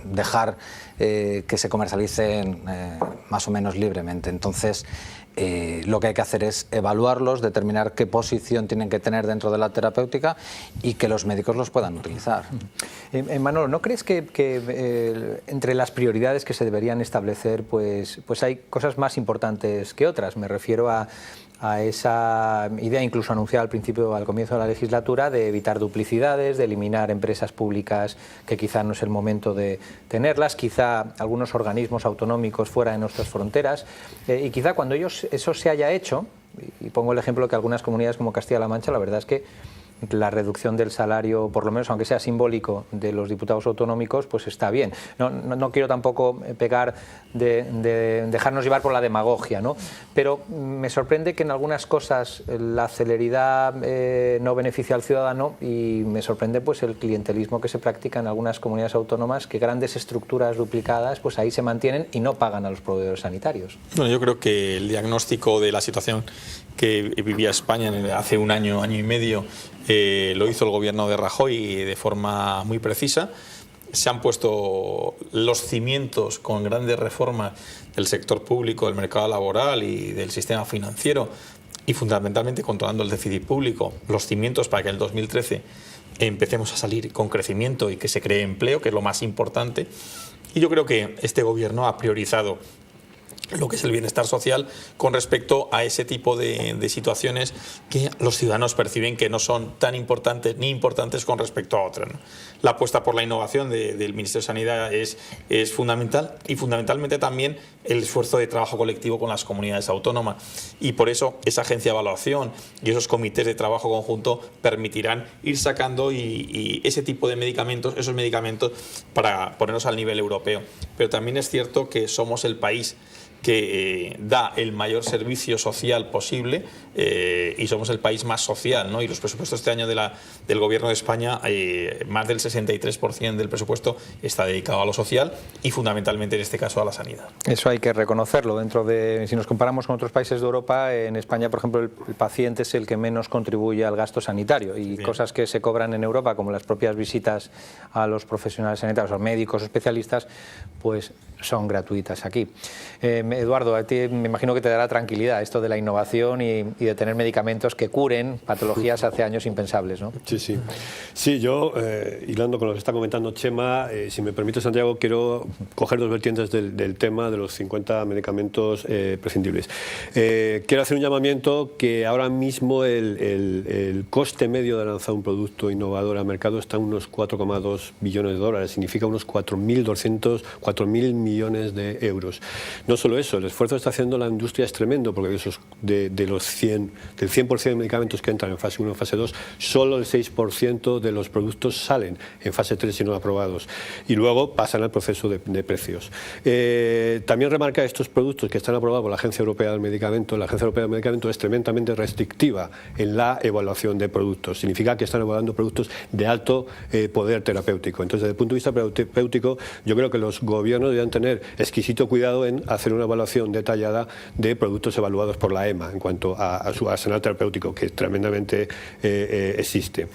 S15: dejar que se comercialicen más o menos libremente. Entonces, lo que hay que hacer es evaluarlos, determinar qué posición tienen que tener dentro de la terapéutica y que los médicos los puedan utilizar.
S1: Manolo, ¿no crees que entre las prioridades que se deberían establecer pues hay cosas más importantes que otras? Me refiero a esa idea incluso anunciada al comienzo de la legislatura de evitar duplicidades, de eliminar empresas públicas que quizá no es el momento de tenerlas, quizá algunos organismos autonómicos fuera de nuestras fronteras y quizá cuando eso se haya hecho, y pongo el ejemplo que algunas comunidades como Castilla-La Mancha, la verdad es que la reducción del salario, por lo menos aunque sea simbólico, de los diputados autonómicos, pues está bien. No quiero tampoco pecar de dejarnos llevar por la demagogia, ¿no? Pero me sorprende que en algunas cosas la celeridad no beneficia al ciudadano y me sorprende pues el clientelismo que se practica en algunas comunidades autónomas, que grandes estructuras duplicadas pues ahí se mantienen y no pagan a los proveedores sanitarios.
S16: Bueno, yo creo que el diagnóstico de la situación que vivía España hace un año y medio lo hizo el gobierno de Rajoy de forma muy precisa. Se han puesto los cimientos con grandes reformas del sector público, del mercado laboral y del sistema financiero y fundamentalmente controlando el déficit público, los cimientos para que en el 2013 empecemos a salir con crecimiento y que se cree empleo, que es lo más importante. Y yo creo que este gobierno ha priorizado lo que es el bienestar social con respecto a ese tipo de situaciones que los ciudadanos perciben que no son tan importantes ni importantes con respecto a otras, ¿no? La apuesta por la innovación del Ministerio de Sanidad es fundamental y fundamentalmente también el esfuerzo de trabajo colectivo con las comunidades autónomas y por eso esa agencia de evaluación y esos comités de trabajo conjunto permitirán ir sacando y ese tipo de medicamentos, esos medicamentos para ponernos al nivel europeo. Pero también es cierto que somos el país que da el mayor servicio social posible y somos el país más social, ¿no? Y los presupuestos este año del Gobierno de España, más del 63% del presupuesto está dedicado a lo social y fundamentalmente en este caso a la sanidad.
S1: Eso hay que reconocerlo. Si nos comparamos con otros países de Europa, en España, por ejemplo, el paciente es el que menos contribuye al gasto sanitario, y bien, cosas que se cobran en Europa, como las propias visitas a los profesionales sanitarios, a los médicos o especialistas, pues son gratuitas aquí. Eduardo, a ti me imagino que te dará tranquilidad esto de la innovación y de tener medicamentos que curen patologías hace años impensables, ¿no?
S17: Sí, yo, hilando con lo que está comentando Chema, si me permite, Santiago, quiero coger dos vertientes del tema de los 50 medicamentos prescindibles. Quiero hacer un llamamiento que ahora mismo el coste medio de lanzar un producto innovador al mercado está en unos 4,2 billones de dólares, significa unos 4.000 millones de euros. No solo eso, el esfuerzo que está haciendo la industria es tremendo, porque del 100% de medicamentos que entran en fase 1 o fase 2, solo el 6% de los productos salen en fase 3 y no aprobados, y luego pasan al proceso de precios. También remarca estos productos que están aprobados por la Agencia Europea del Medicamento. La Agencia Europea del Medicamento es tremendamente restrictiva en la evaluación de productos. Significa que están evaluando productos de alto poder terapéutico. Entonces, desde el punto de vista terapéutico, yo creo que los gobiernos deberían tener exquisito cuidado en hacer una evaluación detallada de productos evaluados por la EMA en cuanto a su arsenal terapéutico, que tremendamente existe.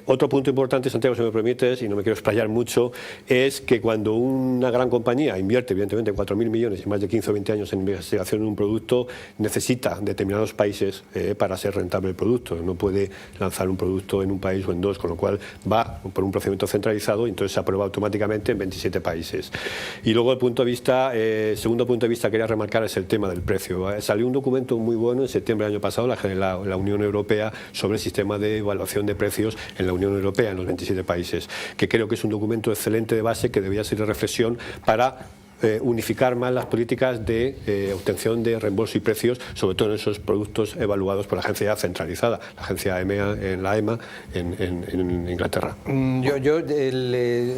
S17: Otro punto importante, Santiago, si me permites, y no me quiero explayar mucho, es que cuando una gran compañía invierte, evidentemente, 4.000 millones y más de 15 o 20 años en investigación en un producto, necesita determinados países para ser rentable el producto. No puede lanzar un producto en un país o en dos, con lo cual va por un procedimiento centralizado y entonces se aprueba automáticamente en 27 países. Y luego el segundo punto de vista que quería remarcar es el tema del precio. Salió un documento muy bueno en septiembre del año pasado, la Unión Europea, sobre el sistema de evaluación de precios en la Unión Europea, en los 27 países, que creo que es un documento excelente de base que debería ser de reflexión para unificar más las políticas de obtención de reembolso y precios, sobre todo en esos productos evaluados por la agencia centralizada, la agencia EMEA, en la EMA, en Inglaterra.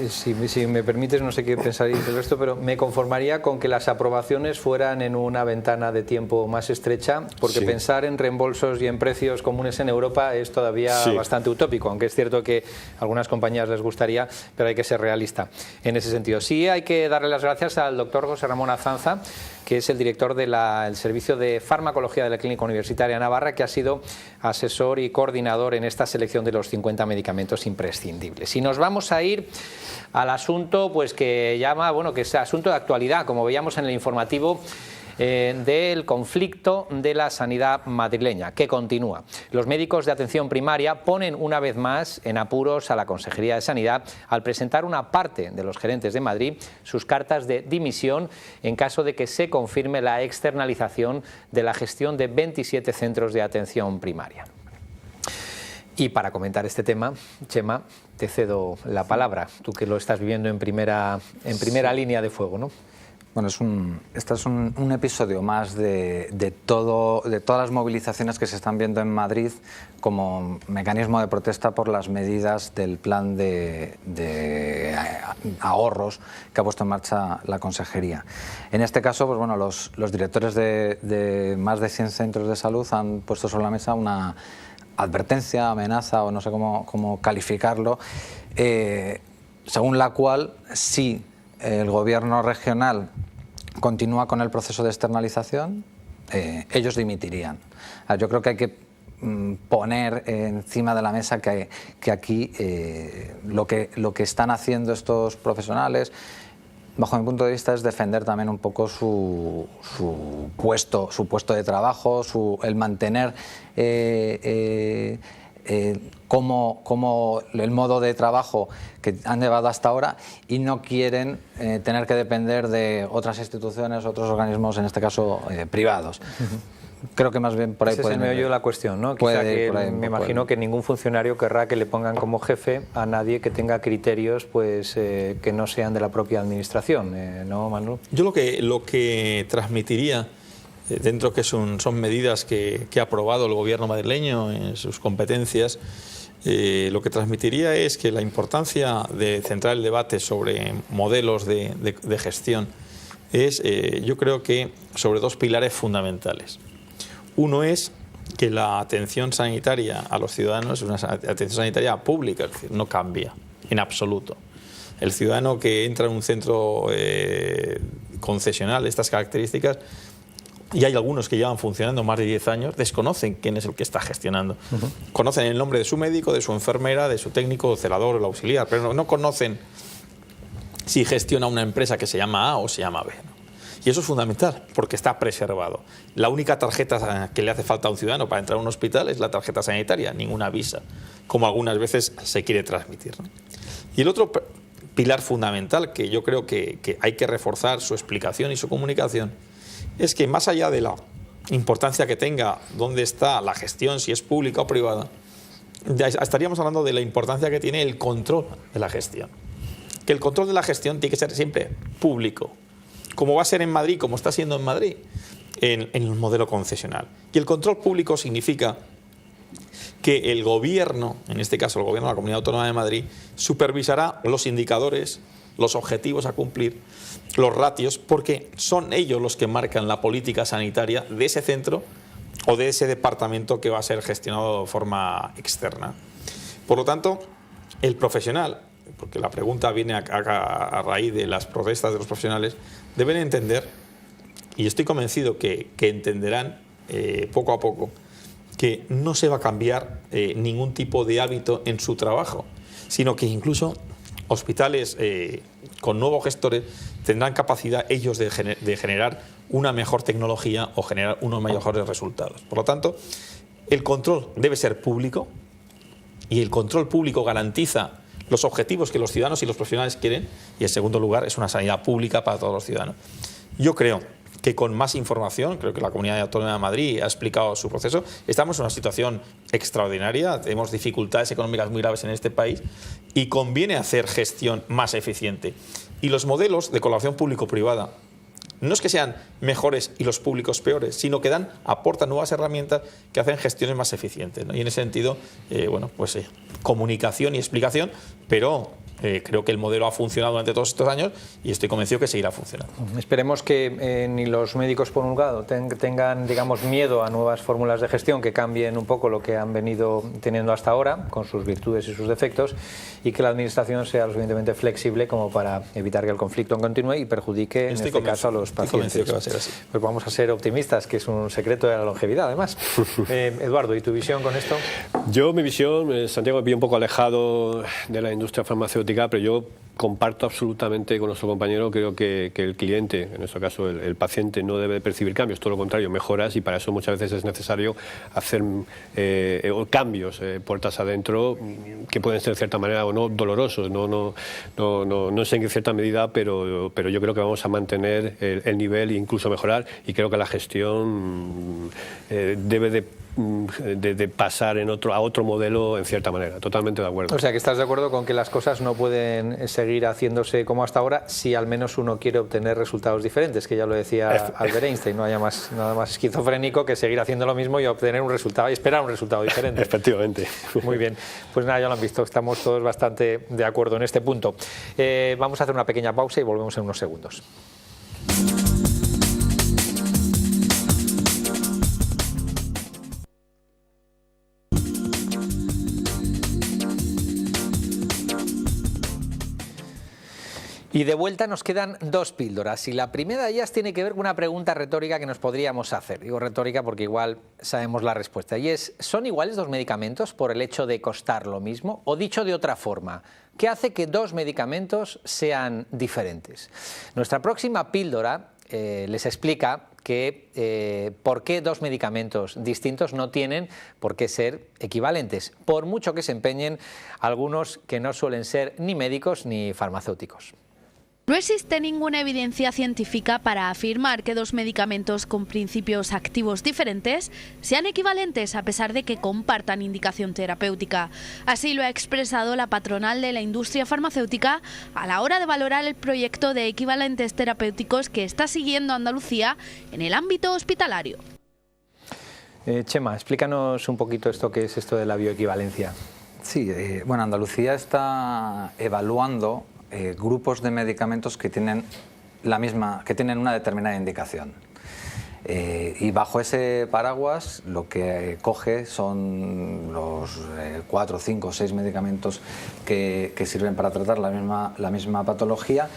S1: Si me permites, no sé qué pensaréis del resto, pero me conformaría con que las aprobaciones fueran en una ventana de tiempo más estrecha, porque pensar en reembolsos y en precios comunes en Europa es todavía bastante utópico, aunque es cierto que a algunas compañías les gustaría, pero hay que ser realista en ese sentido. Sí, hay que darle las gracias al doctor José Ramón Azanza, que es el director del Servicio de Farmacología de la Clínica Universitaria de Navarra, que ha sido asesor y coordinador en esta selección de los 50 medicamentos imprescindibles. Y nos vamos a ir al asunto, pues que es asunto de actualidad, como veíamos en el informativo, del conflicto de la sanidad madrileña, que continúa. Los médicos de atención primaria ponen una vez más en apuros a la Consejería de Sanidad al presentar una parte de los gerentes de Madrid sus cartas de dimisión en caso de que se confirme la externalización de la gestión de 27 centros de atención primaria. Y para comentar este tema, Chema, te cedo la palabra, tú que lo estás viviendo en primera línea de fuego, ¿no?
S15: Bueno, este es un episodio más de todas las movilizaciones que se están viendo en Madrid como mecanismo de protesta por las medidas del plan de ahorros que ha puesto en marcha la Consejería. En este caso, pues bueno, los directores de más de 100 centros de salud han puesto sobre la mesa una advertencia, amenaza o no sé cómo calificarlo, según la cual si el gobierno regional continúa con el proceso de externalización, ellos dimitirían. Yo creo que hay que poner encima de la mesa que aquí lo que están haciendo estos profesionales, bajo mi punto de vista, es defender también un poco su puesto de trabajo, el mantener como el modo de trabajo que han llevado hasta ahora, y no quieren tener que depender de otras instituciones, otros organismos, en este caso privados. Creo que más bien por ahí
S1: ese es el meollo de la cuestión, ¿no? Me imagino que ningún funcionario querrá que le pongan como jefe a nadie que tenga criterios que no sean de la propia administración, ¿no, Manu?
S16: Yo lo que transmitiría, dentro que son medidas que ha aprobado el gobierno madrileño en sus competencias, lo que transmitiría es que la importancia de centrar el debate sobre modelos de gestión es, yo creo que sobre dos pilares fundamentales. Uno es que la atención sanitaria a los ciudadanos es una atención sanitaria pública, es decir, no cambia en absoluto. El ciudadano que entra en un centro concesional de estas características, y hay algunos que llevan funcionando más de 10 años, desconocen quién es el que está gestionando. Conocen el nombre de su médico, de su enfermera, de su técnico, celador o el auxiliar, pero no conocen si gestiona una empresa que se llama A o se llama B. Y eso es fundamental, porque está preservado. La única tarjeta que le hace falta a un ciudadano para entrar a un hospital es la tarjeta sanitaria, ninguna visa, como algunas veces se quiere transmitir. Y el otro pilar fundamental, que yo creo que hay que reforzar su explicación y su comunicación, es que más allá de la importancia que tenga dónde está la gestión, si es pública o privada, estaríamos hablando de la importancia que tiene el control de la gestión. Que el control de la gestión tiene que ser siempre público, como va a ser en Madrid, como está siendo en Madrid, en el modelo concesional. Y el control público significa que el gobierno, en este caso el gobierno de la Comunidad Autónoma de Madrid, supervisará los indicadores, los objetivos a cumplir, los ratios, porque son ellos los que marcan la política sanitaria de ese centro o de ese departamento que va a ser gestionado de forma externa. Por lo tanto, el profesional, porque la pregunta viene a raíz de las protestas de los profesionales, deben entender, y estoy convencido que entenderán poco a poco, que no se va a cambiar ningún tipo de hábito en su trabajo, sino que incluso hospitales con nuevos gestores tendrán capacidad ellos de generar una mejor tecnología o generar unos mejores resultados. Por lo tanto, el control debe ser público y el control público garantiza los objetivos que los ciudadanos y los profesionales quieren, y en segundo lugar es una sanidad pública para todos los ciudadanos. Yo creo que con más información, creo que la Comunidad Autónoma de Madrid ha explicado su proceso, estamos en una situación extraordinaria, tenemos dificultades económicas muy graves en este país y conviene hacer gestión más eficiente. Y los modelos de colaboración público-privada no es que sean mejores y los públicos peores, sino que aportan nuevas herramientas que hacen gestiones más eficientes, ¿no? Y en ese sentido, comunicación y explicación, pero creo que el modelo ha funcionado durante todos estos años y estoy convencido que seguirá funcionando.
S1: Esperemos que ni los médicos por un lado tengan, digamos, miedo a nuevas fórmulas de gestión que cambien un poco lo que han venido teniendo hasta ahora, con sus virtudes y sus defectos, y que la administración sea lo suficientemente flexible como para evitar que el conflicto continúe y perjudique, en este caso, a los pacientes.
S16: Que va a ser así.
S1: Pues vamos a ser optimistas, que es un secreto de la longevidad, además. Eduardo, ¿y tu visión con esto?
S17: Yo, mi visión, Santiago, me pilla un poco alejado de la industria farmacéutica, pero yo comparto absolutamente con nuestro compañero. Creo que el cliente, en nuestro caso el paciente, no debe percibir cambios, todo lo contrario, mejoras, y para eso muchas veces es necesario hacer cambios puertas adentro, que pueden ser de cierta manera o no dolorosos, no sé en qué cierta medida, pero yo creo que vamos a mantener el nivel e incluso mejorar, y creo que la gestión debe de pasar a otro modelo en cierta manera. Totalmente de acuerdo.
S1: O sea, que estás de acuerdo con que las cosas no pueden seguir haciéndose como hasta ahora si al menos uno quiere obtener resultados diferentes, que ya lo decía Albert Einstein, no haya nada más esquizofrénico que seguir haciendo lo mismo y obtener un resultado y esperar un resultado diferente.
S17: Efectivamente.
S1: Muy bien, pues nada, ya lo han visto, estamos todos bastante de acuerdo en este punto. Vamos a hacer una pequeña pausa y volvemos en unos segundos. Y de vuelta nos quedan dos píldoras, y la primera de ellas tiene que ver con una pregunta retórica que nos podríamos hacer. Digo retórica porque igual sabemos la respuesta, y es: ¿son iguales dos medicamentos por el hecho de costar lo mismo? O dicho de otra forma, ¿qué hace que dos medicamentos sean diferentes? Nuestra próxima píldora les explica que por qué dos medicamentos distintos no tienen por qué ser equivalentes, por mucho que se empeñen algunos que no suelen ser ni médicos ni farmacéuticos.
S3: No existe ninguna evidencia científica para afirmar que dos medicamentos con principios activos diferentes sean equivalentes a pesar de que compartan indicación terapéutica. Así lo ha expresado la patronal de la industria farmacéutica a la hora de valorar el proyecto de equivalentes terapéuticos que está siguiendo Andalucía en el ámbito hospitalario.
S1: Chema, explícanos un poquito esto, ¿qué es esto de la bioequivalencia?
S15: Sí, Andalucía está evaluando grupos de medicamentos que tienen que tienen una determinada indicación. Y bajo ese paraguas lo que coge son los 4, 5, 6 medicamentos que sirven para tratar la misma patología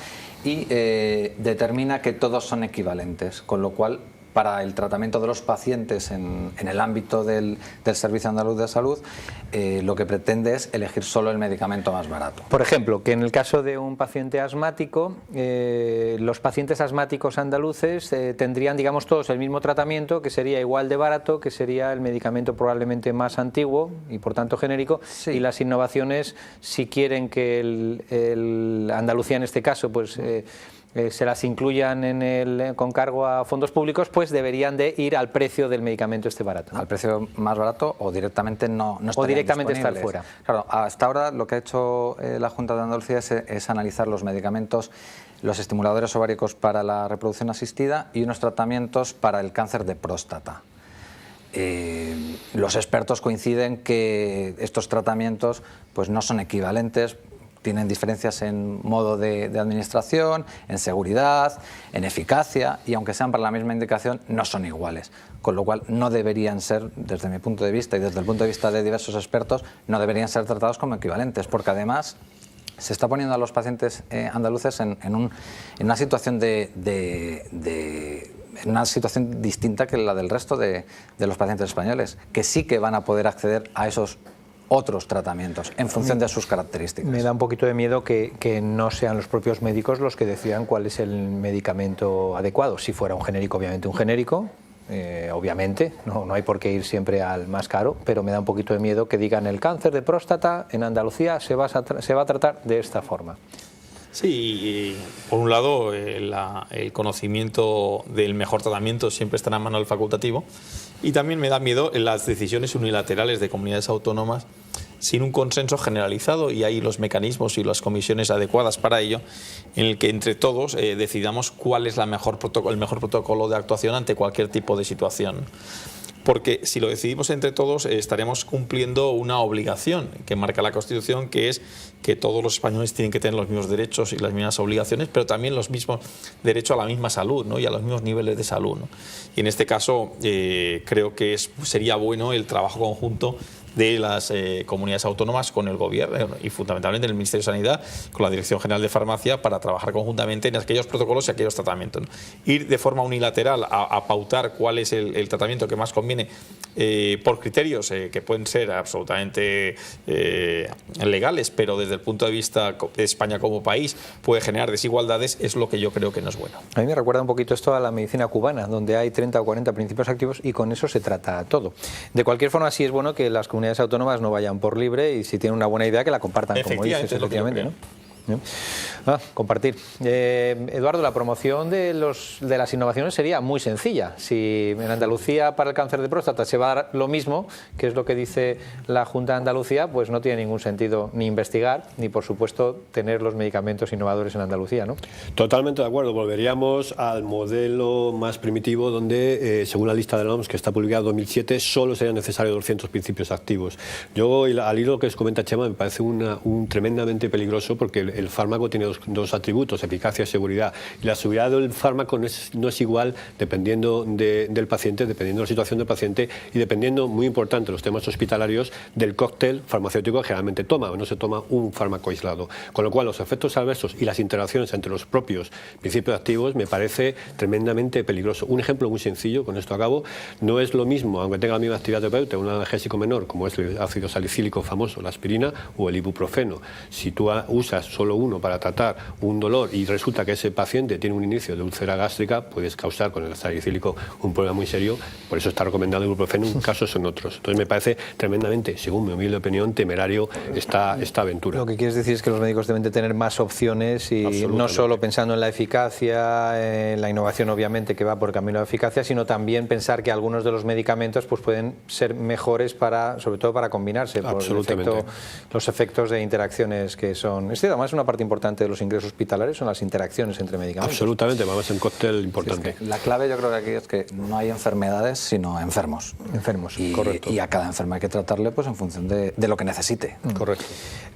S15: y determina que todos son equivalentes, con lo cual para el tratamiento de los pacientes en el ámbito del Servicio Andaluz de Salud, lo que pretende es elegir solo el medicamento más barato.
S1: Por ejemplo, que en el caso de un paciente asmático, los pacientes asmáticos andaluces tendrían, digamos, todos el mismo tratamiento, que sería igual de barato, que sería el medicamento probablemente más antiguo y por tanto genérico, sí. Y las innovaciones, si quieren que el Andalucía en este caso, pues se las incluyan con cargo a fondos públicos, pues deberían de ir al precio del medicamento este barato, ¿no?
S15: Al precio más barato o directamente no
S1: o directamente estar fuera.
S15: Claro, hasta ahora lo que ha hecho la Junta de Andalucía es analizar los medicamentos, los estimuladores ováricos para la reproducción asistida y unos tratamientos para el cáncer de próstata. Los expertos coinciden que estos tratamientos pues no son equivalentes, tienen diferencias en modo de administración, en seguridad, en eficacia, y aunque sean para la misma indicación, no son iguales. Con lo cual no deberían ser, desde mi punto de vista y desde el punto de vista de diversos expertos, no deberían ser tratados como equivalentes, porque además se está poniendo a los pacientes andaluces en una situación una situación distinta que la del resto de los pacientes españoles, que sí que van a poder acceder a esos otros tratamientos en función de sus características.
S1: Me da un poquito de miedo que no sean los propios médicos los que decidan cuál es el medicamento adecuado. Si fuera un genérico, obviamente un genérico, obviamente, no hay por qué ir siempre al más caro, pero me da un poquito de miedo que digan el cáncer de próstata en Andalucía se va a tratar de esta forma.
S16: Sí, por un lado el conocimiento del mejor tratamiento siempre estará en mano del facultativo, y también me da miedo en las decisiones unilaterales de comunidades autónomas sin un consenso generalizado, y hay los mecanismos y las comisiones adecuadas para ello, en el que entre todos decidamos cuál es el mejor protocolo de actuación ante cualquier tipo de situación. Porque si lo decidimos entre todos estaremos cumpliendo una obligación que marca la Constitución, que es que todos los españoles tienen que tener los mismos derechos y las mismas obligaciones, pero también los mismos derechos a la misma salud, ¿no? Y a los mismos niveles de salud, ¿no? Y en este caso creo que sería bueno el trabajo conjunto de las comunidades autónomas con el Gobierno y fundamentalmente el Ministerio de Sanidad, con la Dirección General de Farmacia, para trabajar conjuntamente en aquellos protocolos y aquellos tratamientos, ¿no? Ir de forma unilateral a pautar cuál es el tratamiento que más conviene por criterios que pueden ser absolutamente legales, pero desde el punto de vista de España como país puede generar desigualdades, es lo que yo creo que no es bueno.
S1: A mí me recuerda un poquito esto a la medicina cubana, donde hay 30 o 40 principios activos y con eso se trata todo. De cualquier forma, sí es bueno que las comunidades autónomas no vayan por libre, y si tienen una buena idea que la compartan, como dices, efectivamente, ¿no? Compartir. Eduardo, la promoción de las innovaciones sería muy sencilla. Si en Andalucía para el cáncer de próstata se va a dar lo mismo, que es lo que dice la Junta de Andalucía, pues no tiene ningún sentido ni investigar, ni por supuesto tener los medicamentos innovadores en Andalucía, ¿no?
S17: Totalmente de acuerdo. Volveríamos al modelo más primitivo, donde según la lista de la OMS que está publicada en 2007, solo serían necesarios 200 principios activos. Yo, al hilo que os comenta Chema, me parece un tremendamente peligroso, porque el fármaco tiene dos atributos, eficacia y seguridad. Y la seguridad del fármaco no es igual dependiendo del paciente, dependiendo de la situación del paciente y dependiendo, muy importante, los temas hospitalarios, del cóctel farmacéutico que generalmente toma, o no se toma un fármaco aislado. Con lo cual, los efectos adversos y las interacciones entre los propios principios activos me parece tremendamente peligroso. Un ejemplo muy sencillo, con esto acabo, no es lo mismo, aunque tenga la misma actividad terapéutica, un analgésico menor, como es el ácido salicílico famoso, la aspirina, o el ibuprofeno. Si tú usas solo uno para tratar un dolor y resulta que ese paciente tiene un inicio de úlcera gástrica, puedes causar con el salicílico un problema muy serio. Por eso está recomendado el ibuprofeno en casos en otros. Entonces me parece tremendamente, según mi humilde opinión, temerario esta aventura.
S1: Lo que quieres decir es que los médicos deben de tener más opciones, y no solo pensando en la eficacia, en la innovación obviamente que va por el camino de la eficacia, sino también pensar que algunos de los medicamentos pues pueden ser mejores sobre todo para combinarse por los efectos de interacciones que son. Además es una parte importante de los ingresos hospitalarios son las interacciones entre medicamentos.
S17: Absolutamente, vamos, es un cóctel importante.
S15: Es que la clave yo creo que aquí es que no hay enfermedades, sino enfermos.
S1: Enfermos,
S15: correcto. Y a cada enfermo hay que tratarle pues en función de lo que necesite.
S17: Correcto.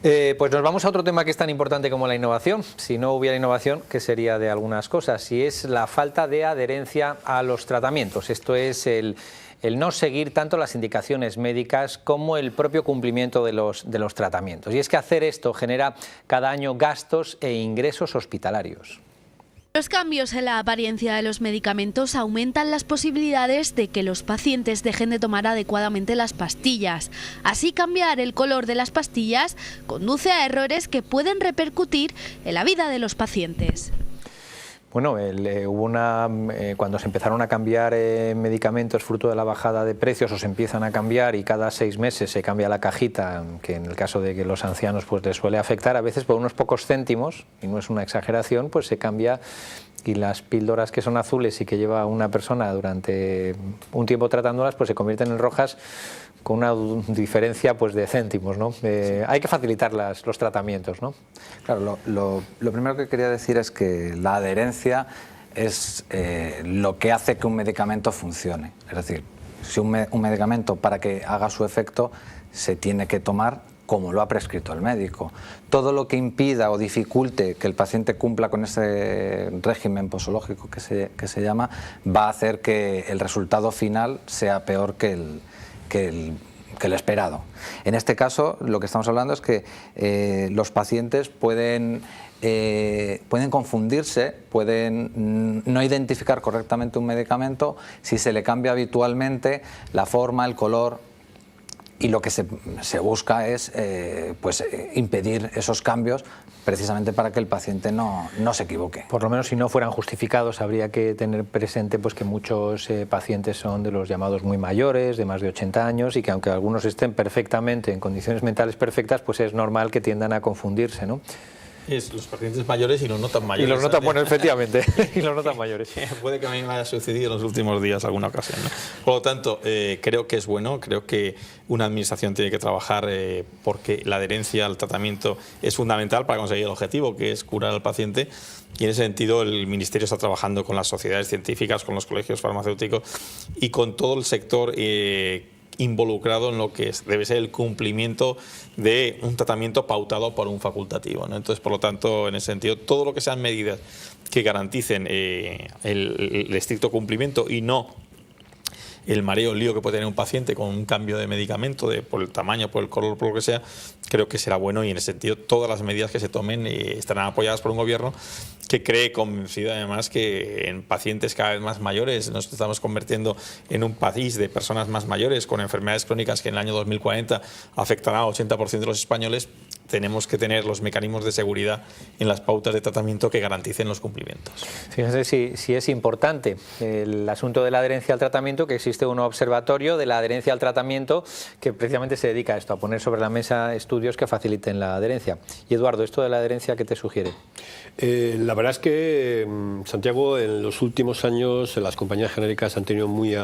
S1: Pues nos vamos a otro tema que es tan importante como la innovación. Si no hubiera innovación, ¿qué sería de algunas cosas? Y es la falta de adherencia a los tratamientos. Esto es el no seguir tanto las indicaciones médicas como el propio cumplimiento de los tratamientos. Y es que hacer esto genera cada año gastos e ingresos hospitalarios.
S3: Los cambios en la apariencia de los medicamentos aumentan las posibilidades de que los pacientes dejen de tomar adecuadamente las pastillas. Así, cambiar el color de las pastillas conduce a errores que pueden repercutir en la vida de los pacientes.
S1: Bueno, cuando se empezaron a cambiar medicamentos fruto de la bajada de precios, o se empiezan a cambiar y cada 6 meses se cambia la cajita, que en el caso de que los ancianos pues les suele afectar, a veces por unos pocos céntimos, y no es una exageración, pues se cambia, y las píldoras que son azules y que lleva una persona durante un tiempo tratándolas, pues se convierten en rojas con una diferencia pues de céntimos, ¿no? Hay que facilitar los tratamientos, ¿no?
S15: Claro, lo primero que quería decir es que la adherencia es lo que hace que un medicamento funcione. Es decir, si un medicamento, para que haga su efecto, se tiene que tomar como lo ha prescrito el médico. Todo lo que impida o dificulte que el paciente cumpla con ese régimen posológico que se llama, va a hacer que el resultado final sea peor que el esperado. En este caso, lo que estamos hablando es que los pacientes pueden confundirse, pueden no identificar correctamente un medicamento si se le cambia habitualmente la forma, el color, y lo que se busca es impedir esos cambios precisamente para que el paciente no se equivoque.
S1: Por lo menos si no fueran justificados, habría que tener presente pues que muchos pacientes son de los llamados muy mayores, de más de 80 años, y que aunque algunos estén perfectamente, en condiciones mentales perfectas, pues es normal que tiendan a confundirse, ¿no?
S16: Es los pacientes mayores y los no tan mayores.
S1: Y los no tan, bueno, efectivamente, y los no tan mayores.
S16: Puede que a mí me haya sucedido en los últimos días alguna ocasión, ¿no? Por lo tanto, creo que es bueno, creo que una administración tiene que trabajar porque la adherencia al tratamiento es fundamental para conseguir el objetivo, que es curar al paciente. Y en ese sentido el Ministerio está trabajando con las sociedades científicas, con los colegios farmacéuticos y con todo el sector involucrado en lo que debe ser el cumplimiento de un tratamiento pautado por un facultativo, ¿no? Entonces, por lo tanto, en ese sentido, todo lo que sean medidas que garanticen el estricto cumplimiento y no el mareo, el lío que puede tener un paciente con un cambio de medicamento, por el tamaño, por el color, por lo que sea, creo que será bueno, y en ese sentido todas las medidas que se tomen estarán apoyadas por un gobierno que cree convencido además que en pacientes cada vez más mayores nos estamos convirtiendo en un país de personas más mayores con enfermedades crónicas que en el año 2040 afectará al 80% de los españoles. Tenemos que tener los mecanismos de seguridad en las pautas de tratamiento que garanticen los cumplimientos.
S1: Fíjense si es importante el asunto de la adherencia al tratamiento, que existe un observatorio de la adherencia al tratamiento que precisamente se dedica a esto, a poner sobre la mesa estudios que faciliten la adherencia. Y Eduardo, ¿esto de la adherencia qué te sugiere?
S17: La verdad es que, Santiago, en los últimos años las compañías genéricas han tenido muy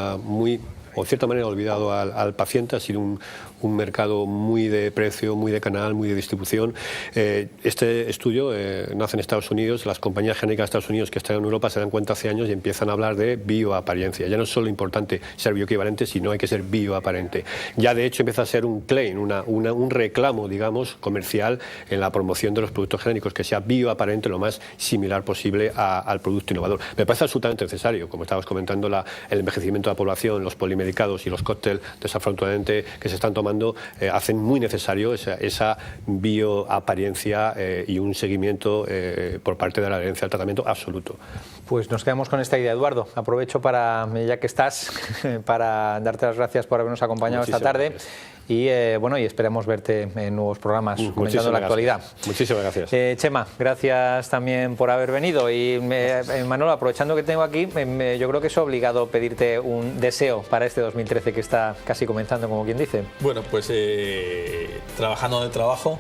S17: o en cierta manera olvidado al paciente. Ha sido un mercado muy de precio, muy de canal, muy de distribución. Este estudio nace en Estados Unidos. Las compañías genéricas de Estados Unidos que están en Europa se dan cuenta hace años y empiezan a hablar de bioaparencia. Ya no es solo importante ser bioequivalente, sino hay que ser bioaparente. Ya de hecho empieza a ser un claim, un reclamo, digamos, comercial en la promoción de los productos genéricos, que sea bioaparente lo más similar posible al producto innovador. Me parece absolutamente necesario, como estabas comentando, el envejecimiento de la población, los polimedicados y los cócteles, desafortunadamente, que se están tomando, hacen muy necesario esa bioaparencia y un seguimiento por parte de la adherencia al tratamiento absoluto.
S1: Pues nos quedamos con esta idea, Eduardo. Aprovecho ya que estás, para darte las gracias por habernos acompañado esta tarde. Gracias. Y esperemos verte en nuevos programas comentando la actualidad.
S17: Muchísimas gracias.
S1: Chema, gracias también por haber venido. Y Manolo, aprovechando que tengo aquí, yo creo que es obligado pedirte un deseo para este 2013 que está casi comenzando, como quien dice.
S16: Bueno, pues trabajando en el trabajo,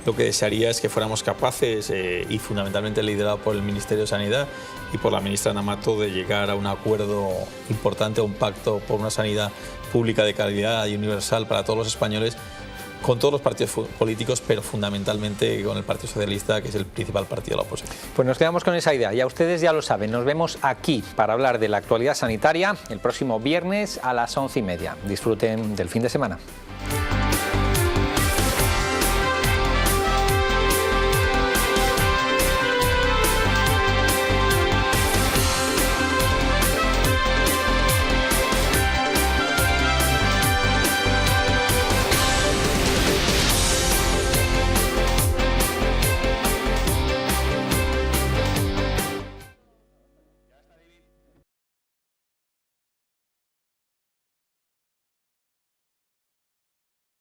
S16: lo que desearía es que fuéramos capaces, y fundamentalmente liderado por el Ministerio de Sanidad y por la ministra Ana Mato, de llegar a un acuerdo importante, a un pacto por una sanidad pública de calidad y universal para todos los españoles, con todos los partidos políticos, pero fundamentalmente con el Partido Socialista, que es el principal partido de la oposición.
S1: Pues nos quedamos con esa idea, ya ustedes ya lo saben, nos vemos aquí para hablar de la actualidad sanitaria el próximo viernes a las 11:30. Disfruten del fin de semana.